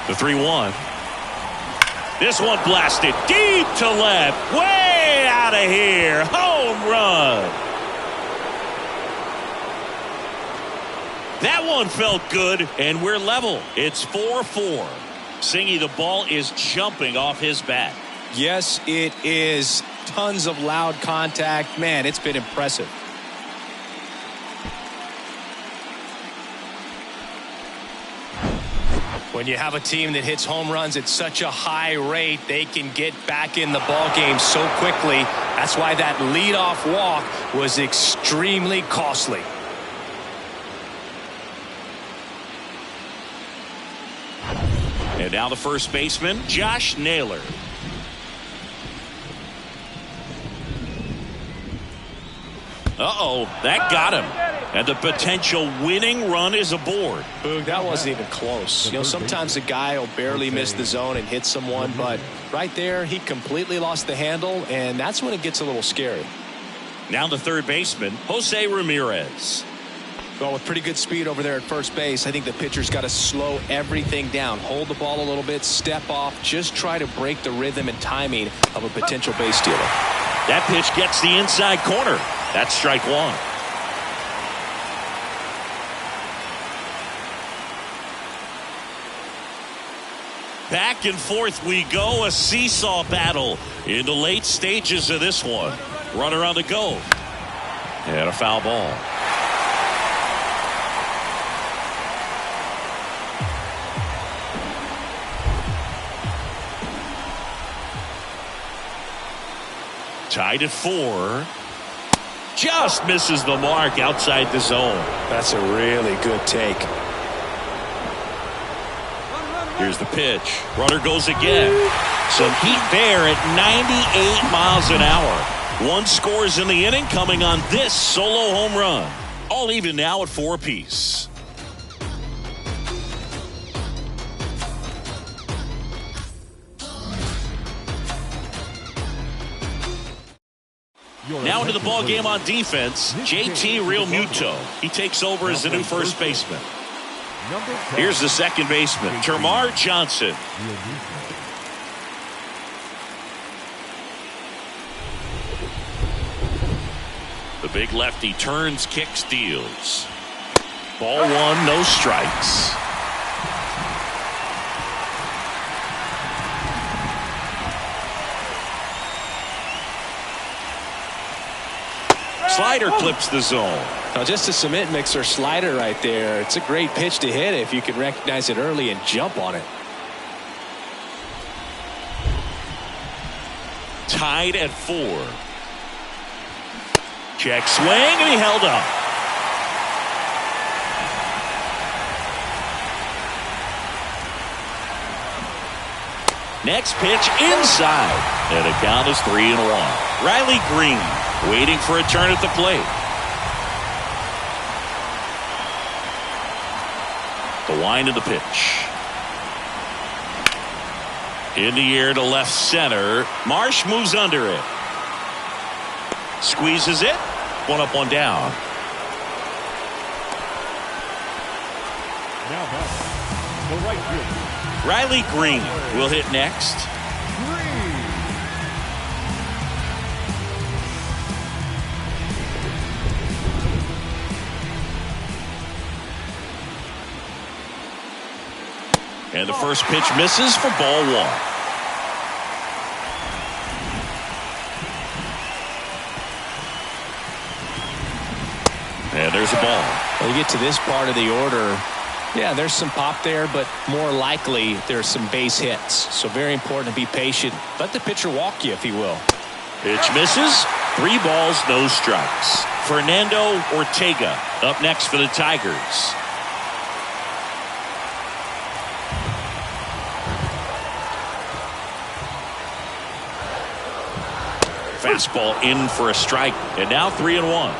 The 3-1. This one blasted deep to left. Way out of here. Home run. That one felt good, and we're level. It's 4-4. Singy, the ball is jumping off his bat. Yes, it is. Tons of loud contact. Man, it's been impressive. When you have a team that hits home runs at such a high rate, they can get back in the ball game so quickly. That's why that leadoff walk was extremely costly. And now the first baseman, Josh Naylor. Uh-oh, that got him. And the potential winning run is aboard. Boog, that wasn't even close. You know, sometimes a guy will barely miss the zone and hit someone, but right there, he completely lost the handle, and that's when it gets a little scary. Now the third baseman, Jose Ramirez. Well, with pretty good speed over there at first base, I think the pitcher's got to slow everything down, hold the ball a little bit, step off, just try to break the rhythm and timing of a potential base stealer. That pitch gets the inside corner. That's strike 1. Back and forth we go, a seesaw battle in the late stages of this one. Runner on the go. And a foul ball. Tied at 4. Just misses the mark outside the zone. That's a really good take. Here's the pitch. Runner goes again. Some heat there at 98 miles an hour. 1 scores in the inning, coming on this solo home run. All even now at 4 apiece. Now into the ball game on defense, JT Realmuto. He takes over as the new first baseman. Here's the second baseman, Termarr Johnson. The big lefty turns, kicks, deals. Ball 1, no strikes. slider clips the zone. Now, just a cement mixer slider right there. It's a great pitch to hit if you can recognize it early and jump on it. Tied at 4. Check swing, and he held up. Next pitch inside. And the count is 3-1. Riley Green waiting for a turn at the plate. The wind of the pitch. In the air to left center. Marsh moves under it. Squeezes it. 1 up, 1 down. Now back, the right fielder. Riley Green will hit next. And the first pitch misses for ball 1. And there's a ball. Well, you get to this part of the order. Yeah, there's some pop there, but more likely there's some base hits. So very important to be patient. Let the pitcher walk you, if he will. Pitch misses. 3 balls, no strikes. Fernando Ortega up next for the Tigers. Fastball in for a strike, and now 3-1.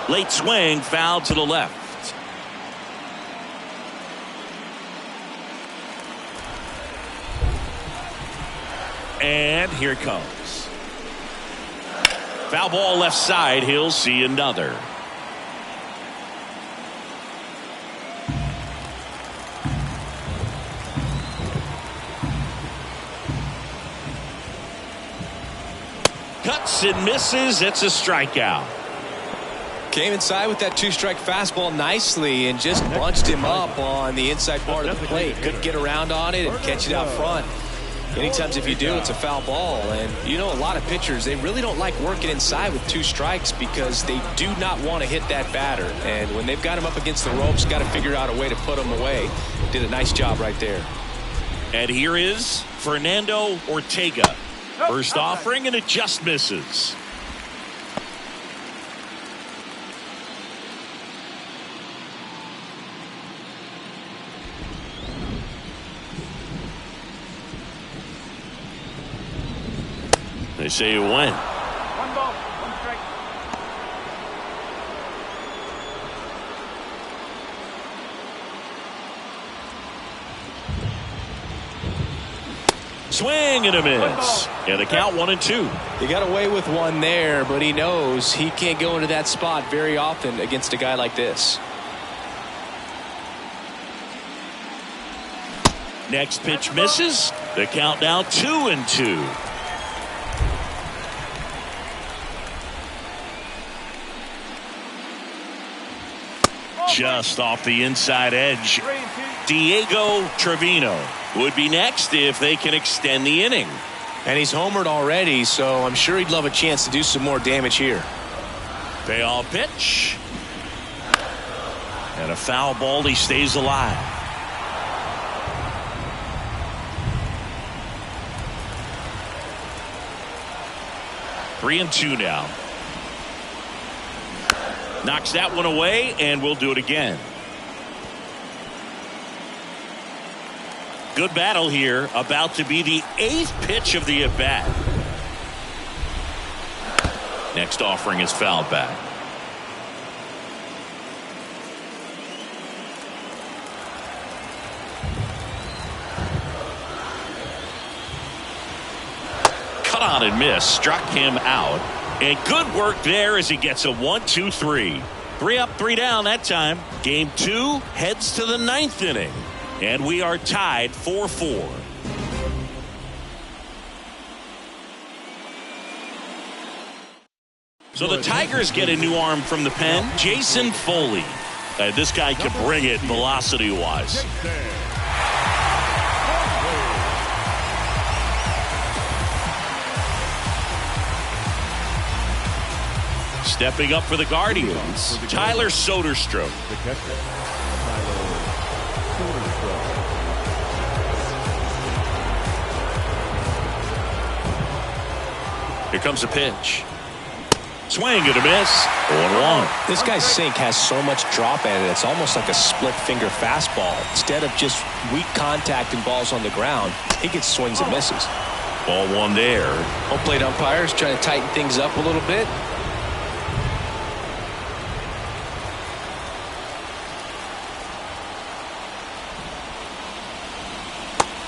Late swing, foul to the left. And here it comes. Foul ball left side. He'll see another. Cuts and misses. It's a strikeout. Came inside with that 2-strike fastball nicely and just bunched him up on the inside part of the plate. Couldn't get around on it and catch it out front. Many times if you do, it's a foul ball. And you know, a lot of pitchers, they really don't like working inside with 2 strikes because they do not want to hit that batter. And when they've got him up against the ropes, got to figure out a way to put him away. Did a nice job right there. And here is Fernando Ortega. First offering, and it just misses. They say it went. 1 ball, 1 strike. Swing and a miss. Yeah, the count 1-2. He got away with one there, but he knows he can't go into that spot very often against a guy like this. Next pitch misses. The count now 2-2. Just off the inside edge. Diego Trevino would be next if they can extend the inning. And he's homered already, so I'm sure he'd love a chance to do some more damage here. Payoff pitch. And a foul ball. He stays alive. Three and two now. Knocks that one away, and we'll do it again. Good battle here. About to be the 8th pitch of the at-bat. Next offering is fouled back. Cut on and miss. Struck him out. And good work there as he gets a 1-2-3. 3 up, 3 down that time. Game 2 heads to the 9th inning. And we are tied 4-4. So the Tigers get a new arm from the pen. Jason Foley This guy can bring it velocity-wise. Stepping up for the Guardians, Tyler Soderstrom. The catcher, Tyler Soderstrom. Here comes a pitch. Swing and a miss. 1-1. This guy's sink has so much drop in it. It's almost like a split-finger fastball. Instead of just weak contact and balls on the ground, he gets swings and misses. Ball one there. Home plate umpires trying to tighten things up a little bit.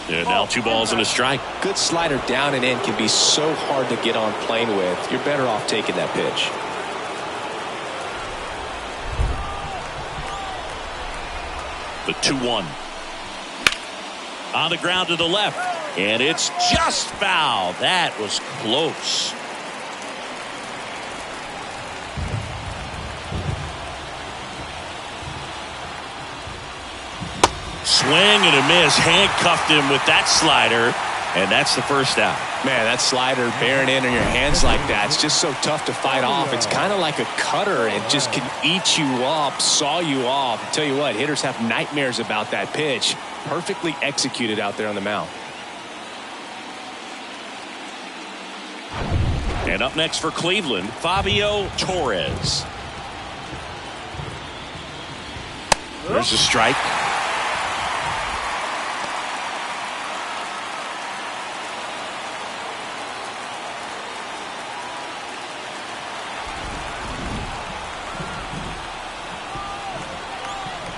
And now 2 balls and a strike. Good slider down and in can be so hard to get on plane with. You're better off taking that pitch. The 2-1. On the ground to the left. And it's just foul. That was close. Swing and a miss. Handcuffed him with that slider. And that's the first out. Man, that slider bearing in on your hands like that, it's just so tough to fight off. It's kind of like a cutter. It just can eat you up, saw you off. I tell you what, hitters have nightmares about that pitch. Perfectly executed out there on the mound. And up next for Cleveland, Fabio Torres. There's a strike.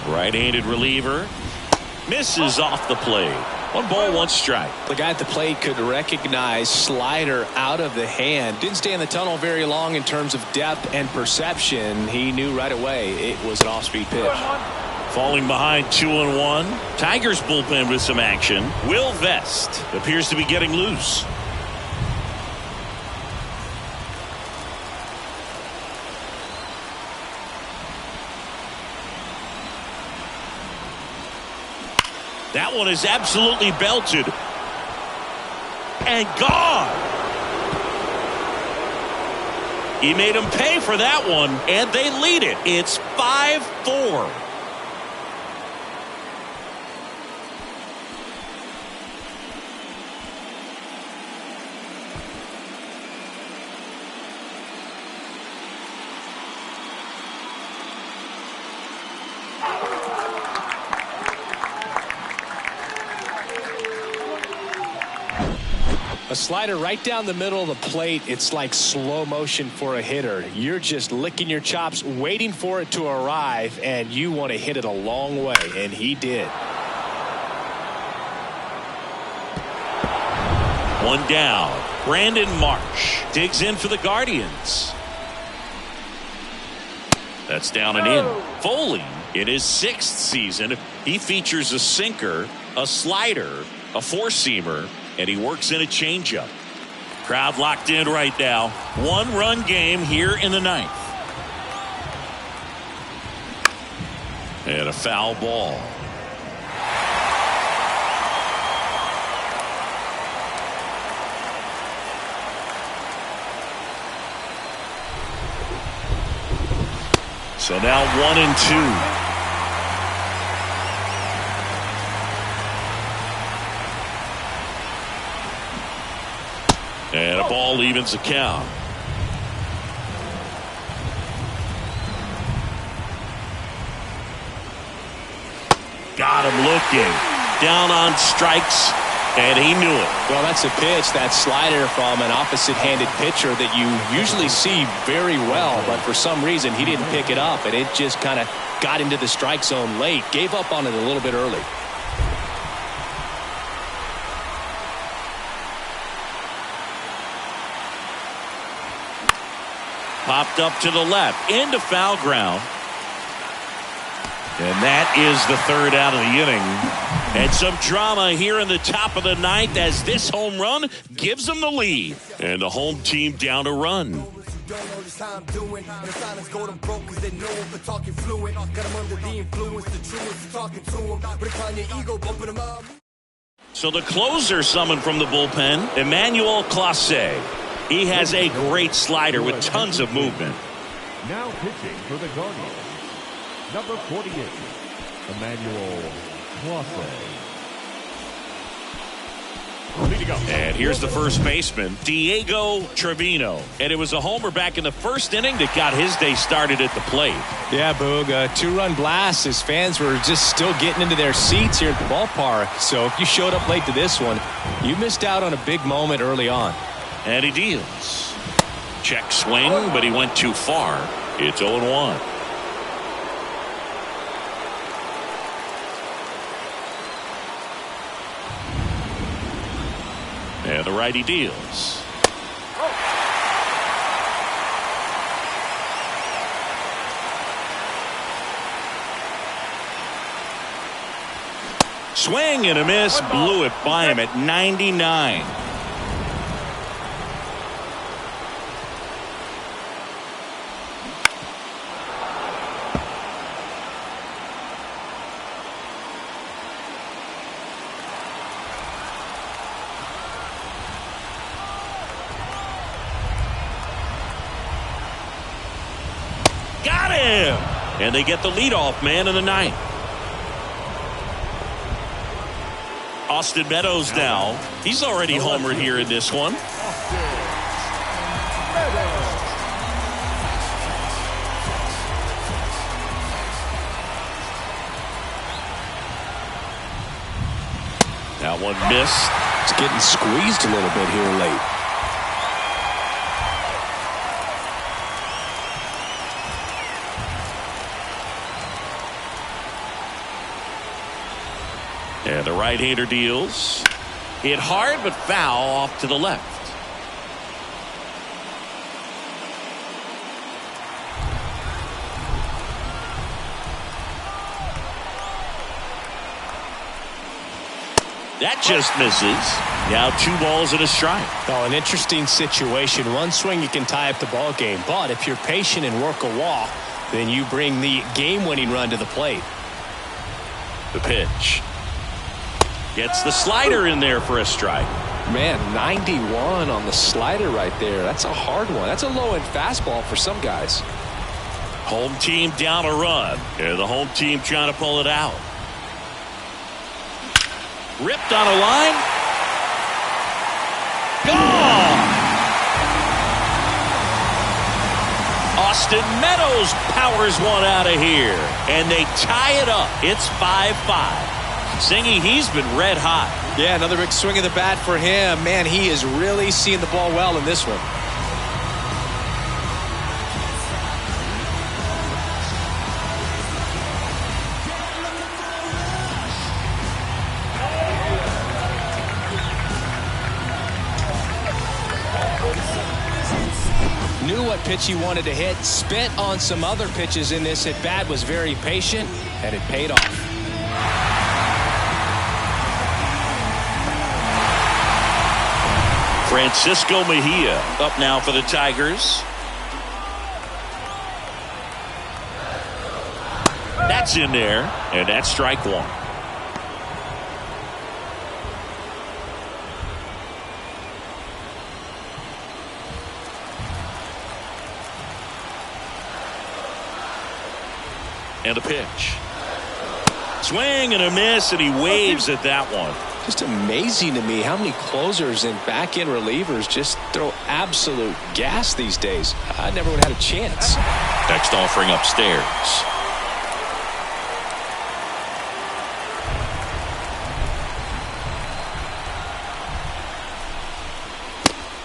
Right-handed reliever. Misses off the plate. 1 ball, 1 strike. The guy at the plate could recognize slider out of the hand. Didn't stay in the tunnel very long in terms of depth and perception. He knew right away it was an off-speed pitch. Falling behind 2-1. Tigers bullpen with some action. Will Vest appears to be getting loose. That one is absolutely belted. And gone. He made him pay for that one, and they lead it. It's 5-4. A slider right down the middle of the plate. It's like slow motion for a hitter. You're just licking your chops, waiting for it to arrive, and you want to hit it a long way, and he did. 1 down. Brandon Marsh digs in for the Guardians. That's down and in. Foley, in his 6th season, he features a sinker, a slider, a 4-seamer, and he works in a changeup. Crowd locked in right now. 1-run game here in the 9th. And a foul ball. So now 1-2. And a ball evens the count. Got him looking. Down on strikes, and he knew it. Well, that's a pitch, that slider from an opposite-handed pitcher that you usually see very well, but for some reason he didn't pick it up, and it just kind of got into the strike zone late. Gave up on it a little bit early. Popped up to the left, into foul ground. And that is the 3rd out of the inning. And some drama here in the top of the 9th as this home run gives them the lead. And the home team down a run. don't know just how I'm doing. And the silence go them broke cause they know him for talking fluent. Got them under the influence, the truest for talking to him. Recline your ego, bumping them up. So the closer summoned from the bullpen, Emmanuel Clase. He has a great slider with tons of movement. Now pitching for the Guardians, number 48, Emmanuel Clase. And here's the first baseman, Diego Trevino. And it was a homer back in the first inning that got his day started at the plate. Yeah, Boog, a two-run blast. His fans were just still getting into their seats here at the ballpark. So if you showed up late to this one, you missed out on a big moment early on. And he deals. Check swing, but he went too far. It's 0-1. And the righty deals. Swing and a miss, blew it by him at 99. Got him! And they get the leadoff man in the ninth. Austin Meadows now. He's already homered here in this one. That one missed. It's getting squeezed a little bit here late. And the right-hander deals. Hit hard but foul off to the left. That just misses. Now 2 balls and a strike. Oh, an interesting situation. One swing you can tie up the ball game, but if you're patient and work a walk, then you bring the game-winning run to the plate. The pitch. Gets the slider in there for a strike. Man, 91 on the slider right there. That's a hard one. That's a low-end fastball for some guys. Home team down a run. And the home team trying to pull it out. Ripped on a line. Gone! Austin Meadows powers one out of here. And they tie it up. It's 5-5. Singy, he's been red hot. Yeah, another big swing of the bat for him. Man, he is really seeing the ball well in this one. Knew what pitch he wanted to hit, spent on some other pitches in this at bat, was very patient, and it paid off. Francisco Mejia up now for the Tigers. That's in there, and that's strike one. And the pitch. Swing and a miss, and he waves at that one. Just amazing to me how many closers and back-end relievers just throw absolute gas these days. I never would have had a chance. Next offering upstairs.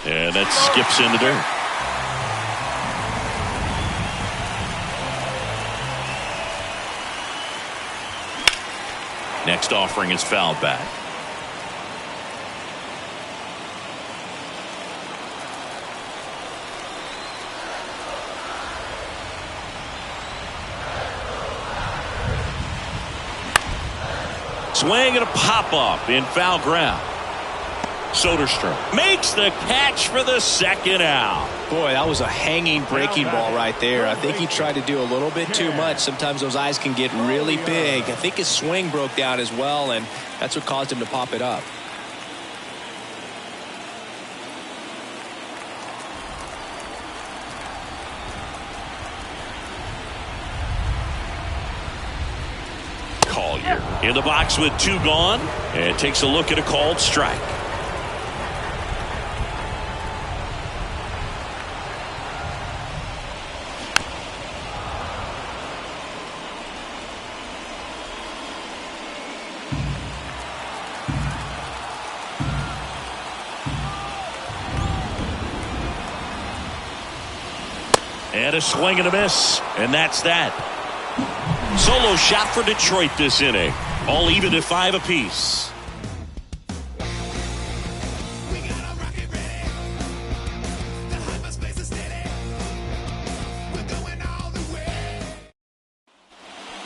And that skips in the dirt. Next offering is fouled back. Swing and a pop-up in foul ground. Soderstrom makes the catch for the second out. Boy, that was a hanging breaking ball right there. I think he tried to do a little bit too much. Sometimes those eyes can get really big. I think his swing broke down as well, and that's what caused him to pop it up. Collier in the box with 2 gone, and takes a look at a called strike. And a swing and a miss, and that's that. Solo shot for Detroit this inning. All even at 5 apiece.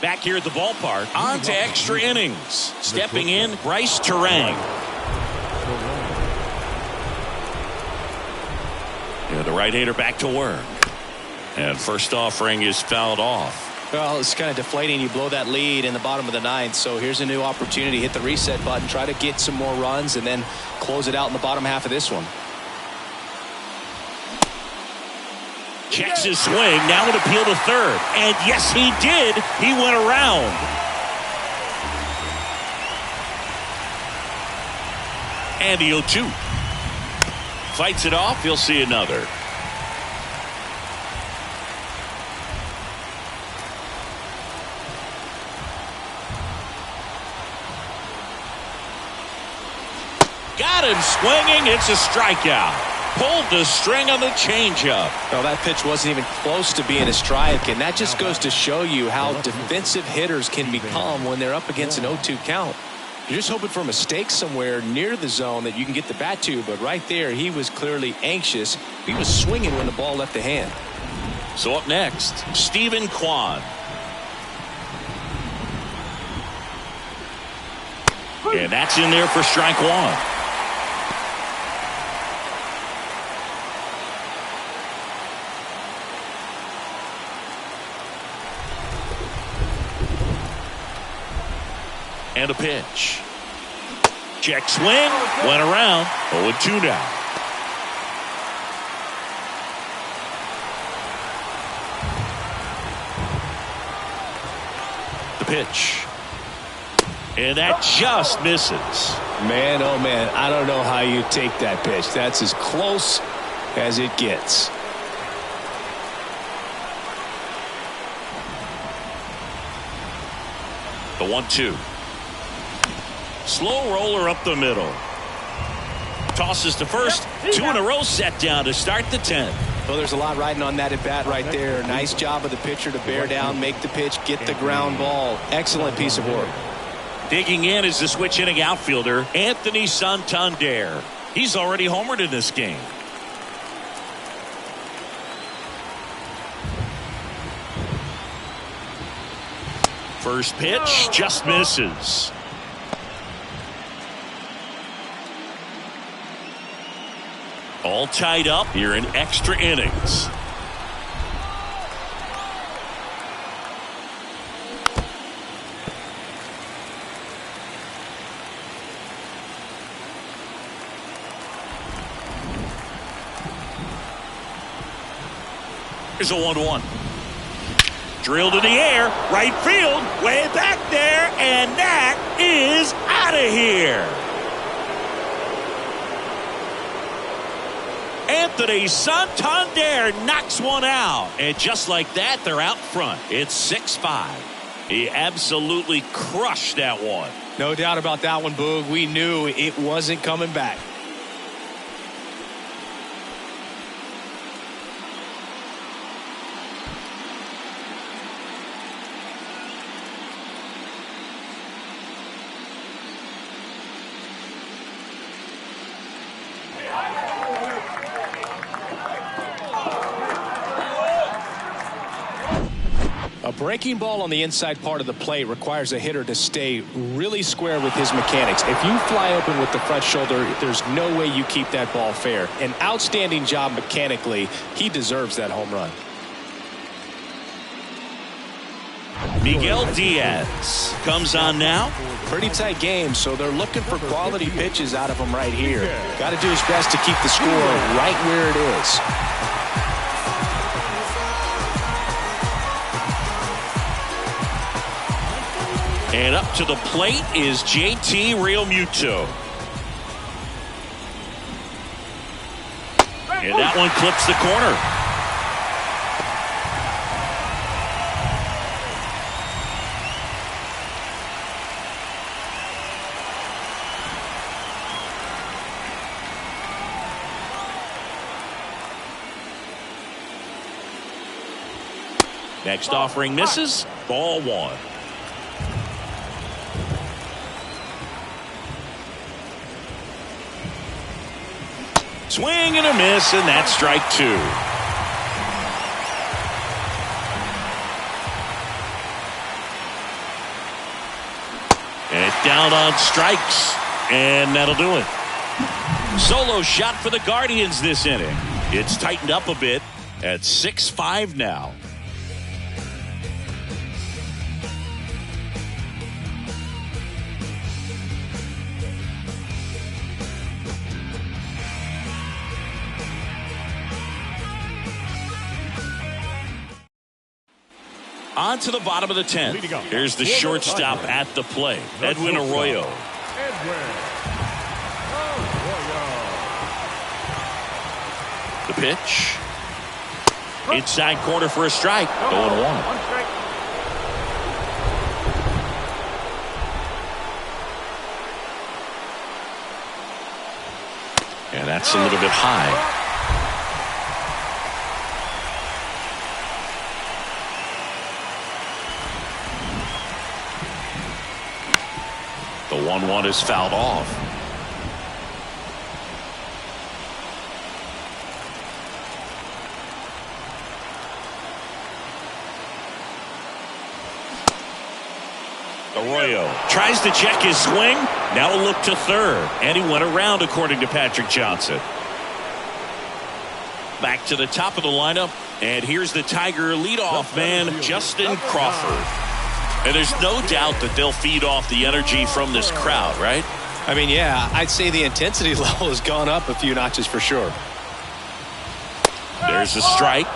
Back here at the ballpark, on to extra innings. Stepping in, Bryce Terang. And the right-hander back to work. And first offering is fouled off. Well, it's kind of deflating. You blow that lead in the bottom of the 9th, so here's a new opportunity. Hit the reset button, try to get some more runs, and then close it out in the bottom half of this one. Checks his swing, now an appeal to third. And yes, he did. He went around. And the 0-2. Fights it off, he'll see another. Got him swinging. It's a strikeout. Pulled the string on the changeup. Well, that pitch wasn't even close to being a strike, and that just goes to show you how defensive hitters can become when they're up against an 0-2 count. You're just hoping for a mistake somewhere near the zone that you can get the bat to, but right there, he was clearly anxious. He was swinging when the ball left the hand. So up next, Stephen Kwan. And that's in there for strike 1. And a pitch. Check swing. Went around. 0-2 now. The pitch. And that just misses. Man, oh man, I don't know how you take that pitch. That's as close as it gets. The 1-2. Slow roller up the middle. Tosses to first. 2 in a row set down to start the 10th. Well, there's a lot riding on that at bat right there. Nice job of the pitcher to bear down, make the pitch, get the ground ball. Excellent piece of work. Digging in is the switch hitting outfielder, Anthony Santander. He's already homered in this game. First pitch just misses. All tied up here in extra innings. Here's a 1-1. Drilled in the air, right field, way back there, and that is out of here. Anthony Santander knocks one out. And just like that, they're out front. It's 6-5. He absolutely crushed that one. No doubt about that one, Boog. We knew it wasn't coming back. A breaking ball on the inside part of the plate requires a hitter to stay really square with his mechanics. If you fly open with the front shoulder, there's no way you keep that ball fair. An outstanding job mechanically. He deserves that home run. Miguel Diaz comes on now. Pretty tight game, so they're looking for quality pitches out of him right here. Got to do his best to keep the score right where it is. And up to the plate is JT Realmuto. And that one clips the corner. Next offering misses. Ball one. Swing and a miss, and that's strike two. And down on strikes, and that'll do it. Solo shot for the Guardians this inning. It's tightened up a bit at 6-5 now. On to the bottom of the 10th. Here's the shortstop at the plate, Edwin Arroyo. The pitch. Inside corner for a strike. 0-1. And that's a little bit high. The 1-1 is fouled off. Arroyo tries to check his swing. Now a look to third. And he went around, according to Patrick Johnson. Back to the top of the lineup. And here's the Tiger leadoff man, Justin Crawford. And there's no doubt that they'll feed off the energy from this crowd, right? I mean, yeah, I'd say the intensity level has gone up a few notches for sure. There's a strike.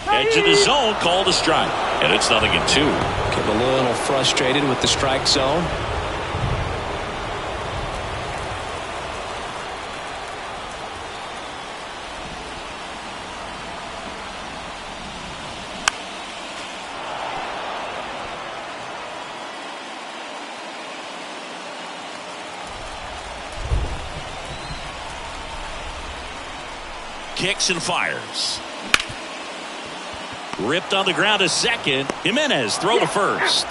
Edge of the zone, called a strike. And it's 0-2. Getting a little frustrated with the strike zone. Kicks and fires. Ripped on the ground to second. Jimenez throw to first.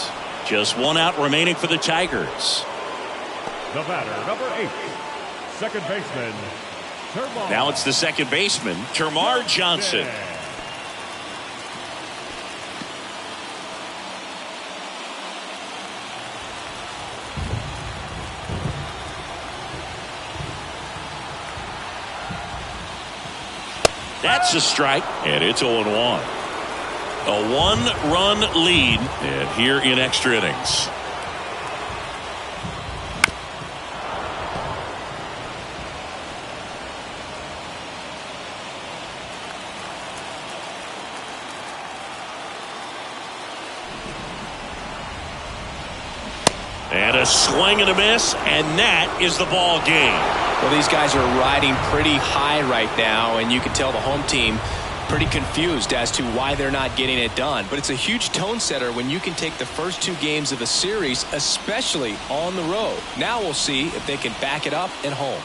Just one out remaining for the Tigers. The batter, number 8, second baseman, Termarr. Now it's the second baseman, Termarr Johnson. That's a strike, and it's 0-1. A one-run lead, and here in extra innings. And a swing and a miss, and that is the ball game. Well, these guys are riding pretty high right now, and you can tell the home team pretty confused as to why they're not getting it done. But it's a huge tone setter when you can take the first 2 games of a series, especially on the road. Now we'll see if they can back it up at home.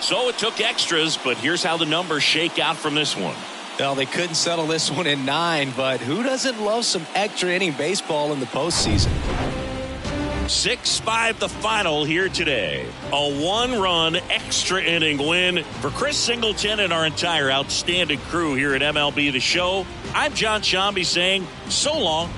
So it took extras, but here's how the numbers shake out from this one. Well, they couldn't settle this one in 9, but who doesn't love some extra inning baseball in the postseason? 6-5 the final here today. A 1-run extra inning win for Chris Singleton and our entire outstanding crew here at MLB The Show. I'm John Shambi saying so long.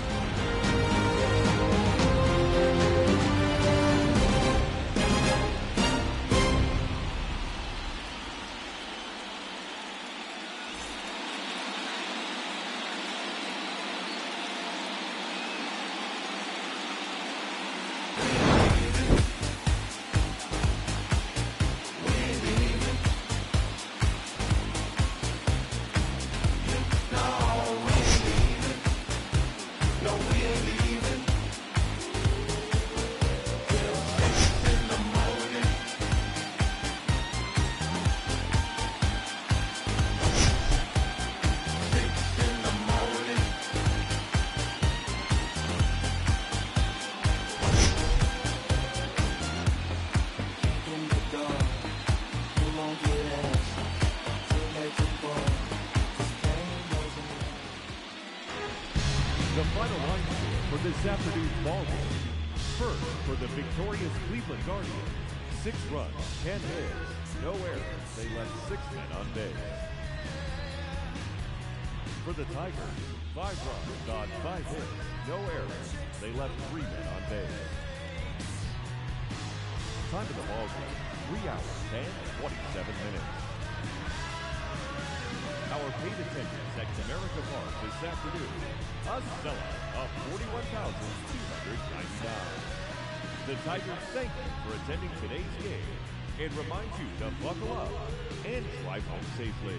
The final line score for this afternoon's ball game. First, for the victorious Cleveland Guardians, 6 runs, 10 hits, no errors. They left 6 men on base. For the Tigers, 5 runs on 5 hits, no errors. They left 3 men on base. Time of the ball game, 3 hours and 27 minutes. Our paid attendance at Comerica Park this afternoon, a sellout of 41,299. The Tigers thank you for attending today's game and remind you to buckle up and drive home safely.